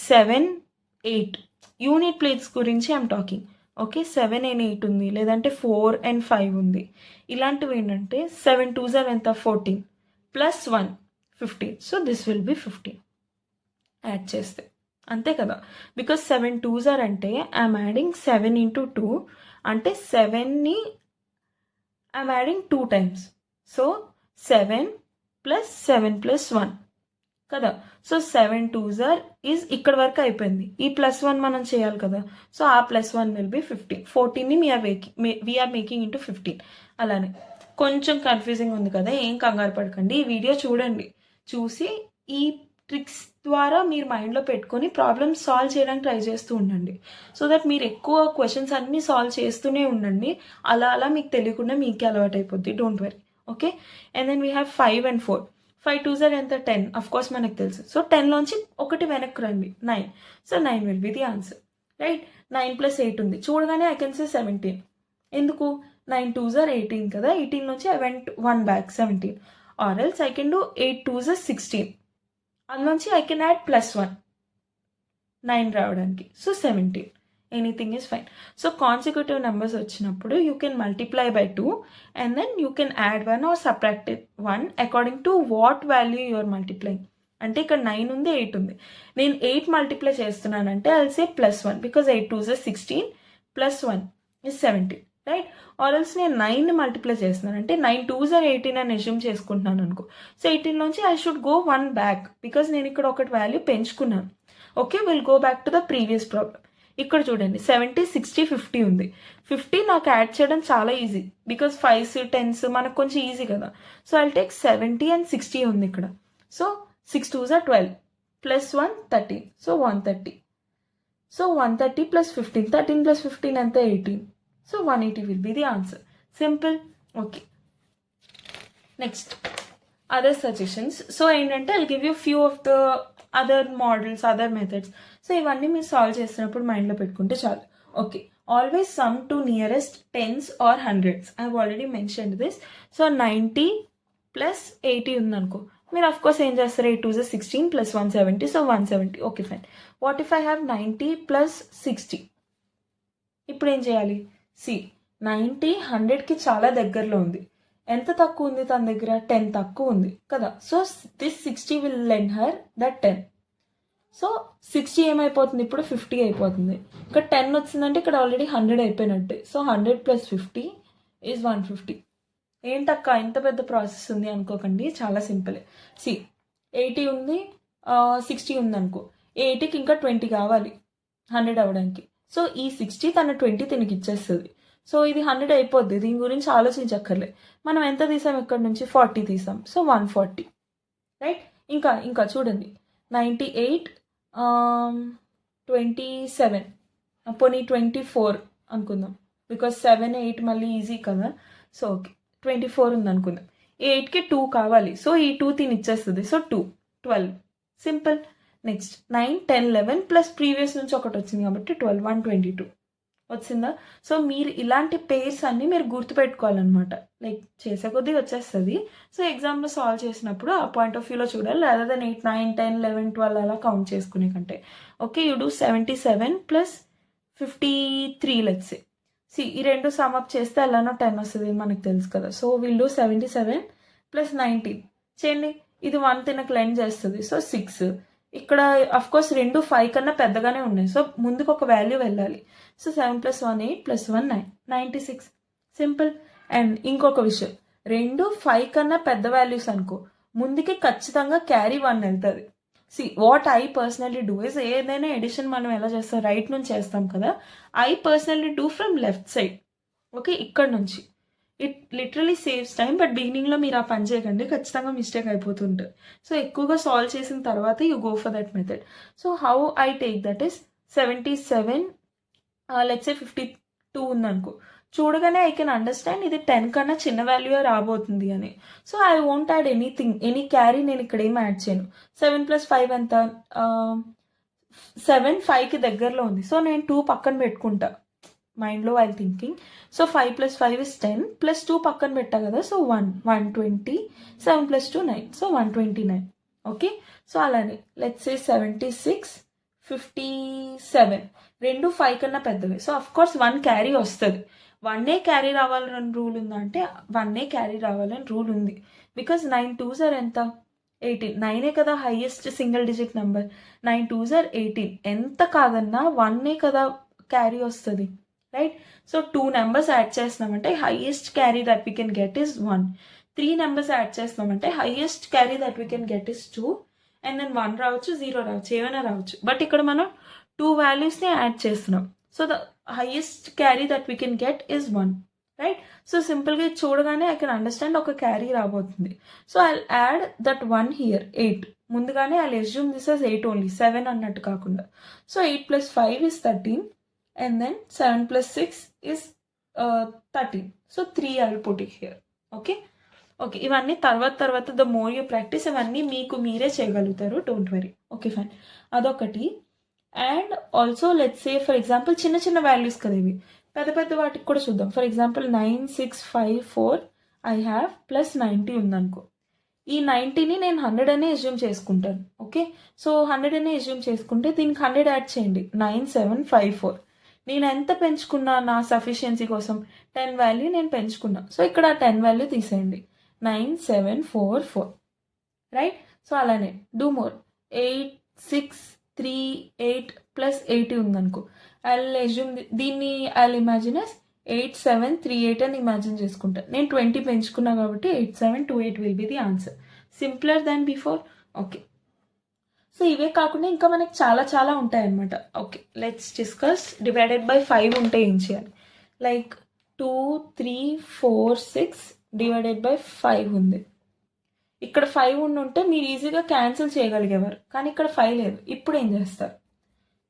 7, 8 యూనిట్ ప్లేట్స్ గురించి ఐఎమ్ టాకింగ్. ఓకే, 7 and 8 ఉంది, లేదంటే 4 and 5 ఉంది. ఇలాంటివి ఏంటంటే 7 2s are ఎంత 14 plus 1 15. So this will be 15 add చేస్తే, అంతే కదా. బికాస్ 7 2s are అంటే ఐఎమ్ యాడింగ్ 7 into 2 అంటే 7ని I'm adding 2 times. So 7 plus 7 plus 1 కదా. సో 7 2s are ఈజ్ ఇక్కడ వరకు అయిపోయింది. ఈ ప్లస్ 1 మనం చేయాలి కదా. సో ఆ ప్లస్ 1 విల్ బి 15. 14ని వీఆర్ మేకింగ్ ఇంటూ 15. అలానే కొంచెం కన్ఫ్యూజింగ్ ఉంది కదా, ఏం కంగారు పడకండి. ఈ వీడియో చూడండి, చూసి ఈ ట్రిక్స్ ద్వారా మీరు మైండ్లో పెట్టుకొని ప్రాబ్లమ్స్ సాల్వ్ చేయడానికి ట్రై చేస్తూ ఉండండి. సో దట్ మీరు ఎక్కువ క్వశ్చన్స్ అన్నీ సాల్వ్ చేస్తూనే ఉండండి. అలా అలా మీకు తెలియకుండా మీకే అలవాటు అయిపోద్ది. Don't worry. Okay, and then we have 5 and 4. 5 2s are ఎంత 10, అఫ్ కోర్స్ మనకు తెలుసు. సో 10లోంచి ఒకటి వెనక్కి రండి, 9. So 9 will be the answer, right. 9 plus 8 ఉంది, చూడగానే ఐ కెన్ సే 17. ఎందుకు, 9 2s are 18 కదా. 18 నుంచి I went 1 back 17. Or else I can do 8 2s are 16. అందులోంచి ఐ కెన్ యాడ్ ప్లస్ 1 9 రావడానికి. So 17. Anything is fine. So consecutive numbers వచ్చినప్పుడు you can multiply by 2 and then you can add 1 or subtract 1 according to what value you're multiplying. అంటే ఇక్కడ 9 ఉంది, 8 ఉంది. నేను 8 multiply చేస్తున్నానంటే I will say plus 1 because 8 2s are 16 plus 1 is 17. Right. Or else నేను 9ని multiply చేస్తున్నాను అంటే 9 2s are 18 అని అజ్యూమ్ చేసుకుంటున్నాను అనుకో. సో 18 నుంచి I should go 1 back because నేను ఇక్కడ ఒకటి వాల్యూ పెంచుకున్నాను. Okay, will go back to the previous problem. ఇక్కడ చూడండి 70 60 50 ఉంది. 50 నాకు యాడ్ చేయడం చాలా ఈజీ బికాజ్ 5s 10s మనకు కొంచెం ఈజీ కదా. సో ఐల్ టేక్ 70 and 60 ఉంది ఇక్కడ. So 6 2s are 12 plus 1 13. So 130. So 130 plus 15 13 plus 15 ఎంత 18. So 180 will be the answer. Simple. Okay. Next, other suggestions. So ఏంటంటే I'll give you few of the other models, other methods. So ఇవన్నీ మీరు solve చేస్తున్నప్పుడు మైండ్లో పెట్టుకుంటే చాలు. Okay, always sum to nearest tens or hundreds. I have already mentioned this. So 90 plus 80 ఉందనుకో, మీరు of course ఏం చేస్తారు, 8 2s 16 plus 170. So 170. Okay fine. What if I have 90 plus 60? ఇప్పుడు ఏం చేయాలి? 90 100కి చాలా దగ్గరలో ఉంది. ఎంత తక్కువ ఉంది తన దగ్గర? 10 తక్కువ ఉంది కదా. So this 60 will lend her that 10. So 60 ఏమైపోతుంది ఇప్పుడు? 50 అయిపోతుంది. ఇక్కడ 10 వచ్చిందంటే ఇక్కడ ఆల్రెడీ 100 అయిపోయినట్టే. So 100 plus 50 is 150. ఏంటక్క ఇంత పెద్ద ప్రాసెస్ ఉంది అనుకోకండి, చాలా సింపుల్. 80 ఉంది, 60 ఉంది అనుకో. 80కి ఇంకా 20 కావాలి 100 అవ్వడానికి. సో ఈ 60 తన 20 తినకి ఇచ్చేస్తుంది. సో ఇది 100 అయిపోద్ది, దీని గురించి ఆలోచించక్కర్లే. మనం ఎంత తీసాం ఇక్కడ నుంచి? 40 తీసాం. సో 140. రైట్. ఇంకా చూడండి 98 27 పోనీ 24 అనుకుందాం బికాస్ 7 8 మళ్ళీ ఈజీ కదా. సో ఓకే 24 ఉంది అనుకుందాం. 8కి 2 కావాలి. సో ఈ 2 తిని ఇచ్చేస్తుంది. So 2 12. Simple. Next 9 10 11 plus previous నుంచి ఒకటి వచ్చింది కాబట్టి 12 122 వచ్చిందా. సో మీరు ఇలాంటి పేర్స్ అన్నీ మీరు గుర్తుపెట్టుకోవాలన్నమాట. లైక్ చేసే కొద్దీ వచ్చేస్తుంది. సో ఎగ్జామ్లో సాల్వ్ చేసినప్పుడు ఆ పాయింట్ ఆఫ్ వ్యూలో చూడాలి, రాదర్ దెన్ 8 9 10 11 12 అలా కౌంట్ చేసుకునే కంటే. Okay, you do 77 plus 53 let's say. ఈ రెండు సమ్అప్ చేస్తే ఎలానో 10 వస్తుంది మనకు తెలుసు కదా. సో విల్ డూ 77 ప్లస్ 19 చేయండి. ఇది 1 తినకు లెండ్ చేస్తుంది. సో 6. ఇక్కడ అఫ్ కోర్స్ రెండు 5 కన్నా పెద్దగానే ఉన్నాయి. సో ముందుకు ఒక వాల్యూ వెళ్ళాలి. So 7 plus 1 8 plus 1 9 96. Simple. And ఇంకొక విషయం, రెండు 5 కన్నా పెద్ద వాల్యూస్ అనుకో, ముందుకి ఖచ్చితంగా క్యారీ 1 వెళ్తుంది. What I personally do is, ఏదైనా ఎడిషన్ మనం ఎలా చేస్తాం, రైట్ నుంచి చేస్తాం కదా. I personally do from left side. Okay, ఇక్కడ నుంచి. It literally saves time. But బిగినింగ్లో మీరు ఆ పని చేయకండి, ఖచ్చితంగా మిస్టేక్ అయిపోతుంటుంది. సో ఎక్కువగా సాల్వ్ చేసిన తర్వాత you go for that method. So how I take that is 77 let's say 52 ఉందనుకో. చూడగానే ఐ కెన్ అండర్స్టాండ్ ఇది 10 కన్నా చిన్న వాల్యూ రాబోతుంది అని. So I won't add anything, any carry నేను ఇక్కడ ఏం యాడ్ చేయను. 7 ప్లస్ 5 ఎంత? 7 5కి దగ్గరలో ఉంది. సో నేను 2 పక్కన పెట్టుకుంటా మైండ్లో while thinking. So 5 plus 5 is 10 plus 2 పక్కన పెట్టా కదా. So 120. 7 plus 2 9. So 129. Okay, so అలానే లెట్స్ సే 76 57 రెండు 5 కన్నా పెద్దవి. సో అఫ్ కోర్స్ 1 క్యారీ వస్తుంది. 1ఏ క్యారీ రావాలని రూల్ ఉందా అంటే 1ఏ క్యారీ రావాలని రూల్ ఉంది. బికాస్ 9 2s are ఎంత? 18. 9ఏ కదా highest single digit number. 9 2s are 18. ఎంత కాదన్నా 1ఏ కదా క్యారీ వస్తుంది. రైట్. సో 2 నెంబర్స్ యాడ్ చేస్తున్నామంటే highest carry that we can get is 1. 3 numbers add చేస్తున్నామంటే highest carry that we can get is 2. And then 1 రావచ్చు, 0 రావచ్చు, ఏమైనా రావచ్చు. బట్ ఇక్కడ మనం 2 వాల్యూస్ని యాడ్ చేస్తున్నాం. So the highest carry that we can get is 1. Right. So సింపుల్గా చూడగానే ఐ కెన్ అండర్స్టాండ్ ఒక క్యారీ రాబోతుంది. So I add that 1 here 8. ముందుగానే I assume this as 8 only, 7 అన్నట్టు కాకుండా. So 8 plus 5 is 13. And then 7 plus 6 is 13. So 3 I will put it here. Okay. ఇవన్నీ తర్వాత the more you practice ఇవన్నీ మీకు మీరే చేయగలుగుతారు. Don't worry. Okay fine. అదొకటి. And also let's say for example చిన్న చిన్న వాల్యూస్ కదా ఇవి, పెద్ద వాటికి కూడా చూద్దాం. For example 9654 I have plus 90 ఉందనుకో. ఈ 90ని నేను 100 అనే అజ్యూమ్ చేసుకుంటాను. ఓకే, సో 100 అనే అజ్యూమ్ చేసుకుంటే దీనికి 100 యాడ్ చేయండి. 9754. నేను ఎంత పెంచుకున్నా నా సఫిషియన్సీ కోసం 10 వాల్యూ నేను పెంచుకున్నా. సో ఇక్కడ 10 వాల్యూ తీసేయండి. 9744. రైట్. సో అలానే డూ మోర్. 8638 ప్లస్ 80 ఉందనుకో. ఐ అజ్యూమ్ దీన్ని ఐ ఇమాజిన్ as 8738 అని ఇమాజిన్ చేసుకుంటాను. నేను 20 పెంచుకున్నా కాబట్టి 8728 will be the answer. Simpler than before. Okay, so ఇవే కాకుండా ఇంకా మనకి చాలా చాలా ఉంటాయి అన్నమాట. Okay, let's discuss. Divided by 5 ఉంటే ఏం చేయాలి? లైక్ 2, 3, 4, 6 డివైడెడ్ బై 5 ఉంది. ఇక్కడ 5 ఉంటే మీరు ఈజీగా క్యాన్సిల్ చేయగలిగేవారు, కానీ ఇక్కడ 5 లేదు. ఇప్పుడు ఏం చేస్తారు?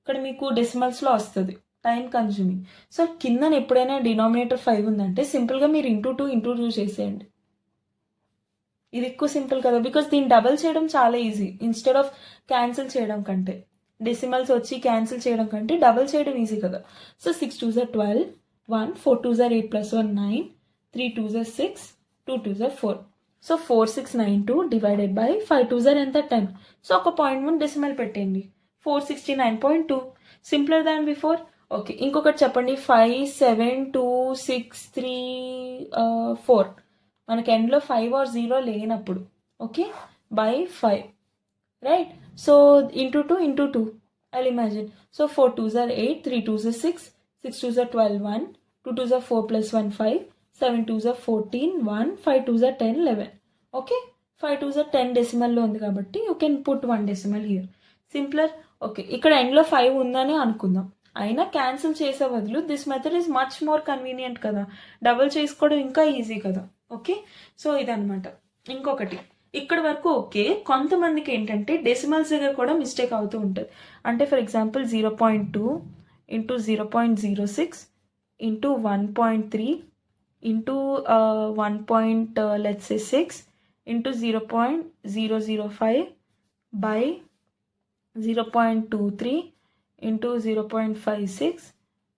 ఇక్కడ మీకు డెసిమల్స్లో వస్తుంది, టైం కన్జ్యూమింగ్. సో కింద ఎప్పుడైనా డినామినేటర్ 5 ఉందంటే సింపుల్గా మీరు ఇంటూ 2 చేసేయండి. ఇది ఎక్కువ సింపుల్ కదా, బికాస్ దీన్ని డబల్ చేయడం చాలా ఈజీ ఇన్స్టెడ్ ఆఫ్ క్యాన్సిల్ చేయడం కంటే. డెసిమల్స్ వచ్చి క్యాన్సిల్ చేయడం కంటే డబల్ చేయడం ఈజీ కదా. So 6 2s are 12, 1, 4 2s are 8 plus 1 9, 3 2s are 6, 2 2s are 4. So 4692 divided by 5 2s are ఎంత? 10. సో ఒక 0.1 డెసిమల్ పెట్టండి. 469.2. Simpler than before. ఓకే, ఇంకొకటి చెప్పండి. 5 7 2 6 3 4 మనకి ఎండ్లో 5 or 0 లేనప్పుడు. Okay, by 5, right? So into 2 I'll imagine. So 4 2s are 8, 3 2s are 6, 6 2s are 12, 1, 2 2s are 4 plus 1 5, 7 2s are 14, 1, 5 2s are 10, 11. Okay, 5 2s are 10 డెసిమల్లో ఉంది కాబట్టి you can put 1 decimal here. Simpler. Okay, ఇక్కడ ఎండ్లో 5 ఉందని అనుకుందాం. అయినా cancel చేసే బదులు this method is much more convenient కదా. డబుల్ చేసుకోవడం ఇంకా ఈజీ కదా. ఓకే, సో ఇదనమాట. ఇంకొకటి ఇక్కడ వరకు ఓకే. కొంతమందికి ఏంటంటే డెసిమల్స్ దగ్గర కూడా మిస్టేక్ అవుతూ ఉంటుంది. అంటే for example 0.2 into 0.06 into 1.3 into 1.6 into 0.005 by 0.23 into 0.56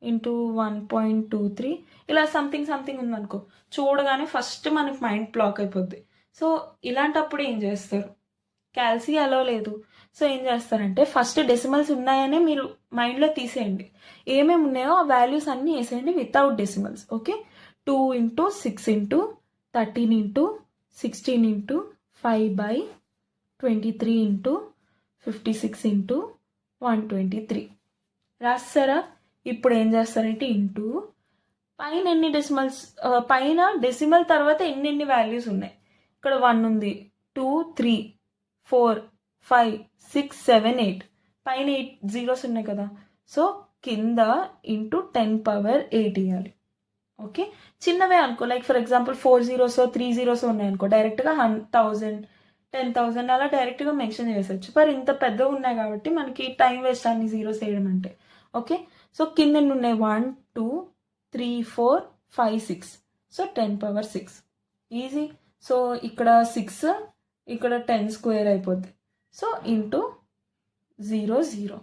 into 1.23 ఇలా సంథింగ్ ఉందనుకో, చూడగానే ఫస్ట్ మనకి మైండ్ బ్లాక్ అయిపోద్ది. సో ఇలాంటప్పుడు ఏం చేస్తారు? క్యాల్సీ అలో లేదు. సో ఏం చేస్తారంటే ఫస్ట్ డెసిమల్స్ ఉన్నాయనే మీరు మైండ్లో తీసేయండి. ఏమేమి ఉన్నాయో ఆ వాల్యూస్ అన్నీ వేసేయండి without decimals. Okay, 2 into 6 into 13 into 16 into 5 by 23 into 56 into 123 రాస్తారా? ఇప్పుడు ఏం చేస్తారంటే ఇంటూ పైన ఎన్ని డెసిమల్స్, పైన డెసిమల్ తర్వాత ఎన్ని వాల్యూస్ ఉన్నాయి. ఇక్కడ 1 ఉంది, 2 3 4 5 6 7 8 పైన 8 జీరోస్ ఉన్నాయి కదా. సో కింద ఇంటూ 10 power 8 ఇవ్వాలి. ఓకే, చిన్నవే అనుకో. Like for example 4 zeros 3 zeros ఉన్నాయనుకో, డైరెక్ట్గా 1000 10,000 అలా డైరెక్ట్గా మెన్షన్ చేసచ్చు. మరి ఇంత పెద్దగా ఉన్నాయి కాబట్టి మనకి టైం వేస్ట్ అన్ని జీరోస్ వేయడం అంటే. ఓకే, సో కింద ఎన్ని ఉన్నాయి? 1 2 3 4 5 6. So 10 power 6 easy. సో ఇక్కడ 6, ఇక్కడ 10 square అయిపోద్ది. సో ఇంటూ 0 0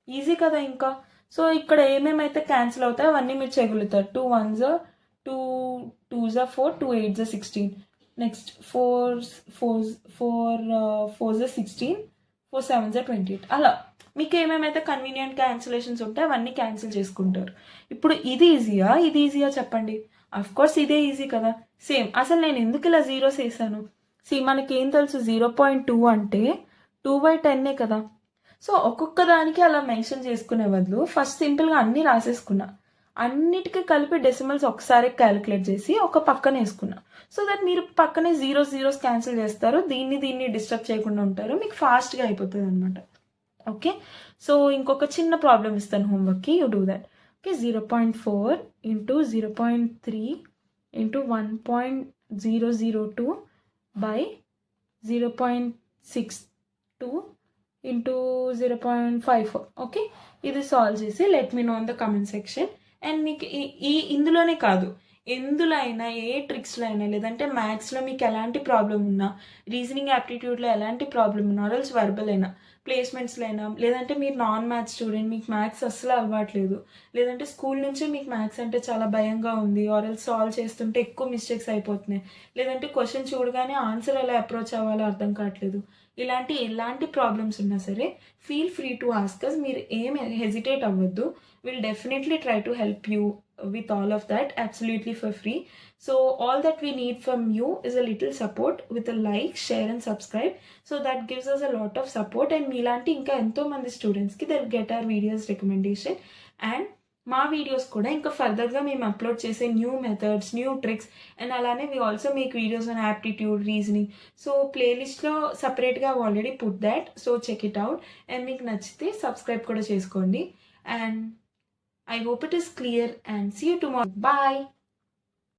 ఈజీ కదా ఇంకా. సో ఇక్కడ ఏమేమైతే క్యాన్సిల్ అవుతాయో అవన్నీ మీరు చేయగలుగుతారు. 2 1s 2 2s 4, 2 8s 16. Next 4 4s 16, 4 7s 28. అలా మీకు ఏమేమైతే కన్వీనియంట్ క్యాన్సిలేషన్స్ ఉంటాయో అవన్నీ క్యాన్సిల్ చేసుకుంటారు. ఇప్పుడు ఇది ఈజీయా చెప్పండి. అఫ్ కోర్స్ ఇదే ఈజీ కదా. సేమ్. అసలు నేను ఎందుకు ఇలా జీరోస్ వేసాను? మనకి ఏం తెలుసు, 0.2 అంటే 2/10 కదా. సో ఒక్కొక్క దానికి అలా మెన్షన్ చేసుకునే బదులు ఫస్ట్ సింపుల్గా అన్నీ రాసేసుకున్నా. అన్నిటికీ కలిపి డెసిమల్స్ ఒకసారి క్యాలిక్యులేట్ చేసి ఒక పక్కన వేసుకున్నా. సో దట్ మీరు పక్కనే జీరోస్ క్యాన్సిల్ చేస్తారు, దీన్ని డిస్టర్బ్ చేయకుండా ఉంటారు, మీకు ఫాస్ట్గా అయిపోతుంది అనమాట. ఓకే, సో ఇంకొక చిన్న ప్రాబ్లం ఇస్తాను హోంవర్క్కి, you do that. Okay, 0.4 into 0.3 into 1.002 by 0.62 into 0.54. Okay, ఇది సాల్వ్ చేసి let me know in the comment section. And మీకు ఇందులోనే కాదు, ఎందులో అయినా, ఏ ట్రిక్స్లో అయినా, లేదంటే మ్యాథ్స్లో మీకు ఎలాంటి ప్రాబ్లం ఉన్నా, రీజనింగ్ యాప్టిట్యూడ్లో ఎలాంటి ప్రాబ్లం ఉన్నా, ఆర్ఎల్స్ వర్బల్ అయినా, ప్లేస్మెంట్స్లో అయినా, లేదంటే మీరు నాన్ మ్యాథ్స్ స్టూడెంట్, మీకు మ్యాథ్స్ అస్సలు అలవాట్లేదు, లేదంటే స్కూల్ నుంచే మీకు మ్యాథ్స్ అంటే చాలా భయంగా ఉంది, ఆర్ఎల్స్ సాల్వ్ చేస్తుంటే ఎక్కువ మిస్టేక్స్ అయిపోతున్నాయి, లేదంటే క్వశ్చన్ చూడగానే ఆన్సర్ ఎలా అప్రోచ్ అవ్వాలో అర్థం కావట్లేదు, ఎలాంటి ప్రాబ్లమ్స్ ఉన్నా సరే feel free to ask us. మీరు ఏం హెజిటేట్ అవ్వద్దు. Will definitely try to help you with all of that absolutely for free. So all that we need from you is a little support with a like, share and subscribe. So that gives us a lot of support, and meelanti inka ento mandi students ki they'll get our videos recommendation, and మా videos కూడా ఇంకా ఫర్దర్గా మేము upload చేసే new methods, new tricks and అలానే we also make videos on aptitude, reasoning. So ప్లేలిస్ట్లో సపరేట్గా already put that, so check it out. And మీకు నచ్చితే సబ్స్క్రైబ్ కూడా చేసుకోండి. And I hope it is clear and see you tomorrow. Bye.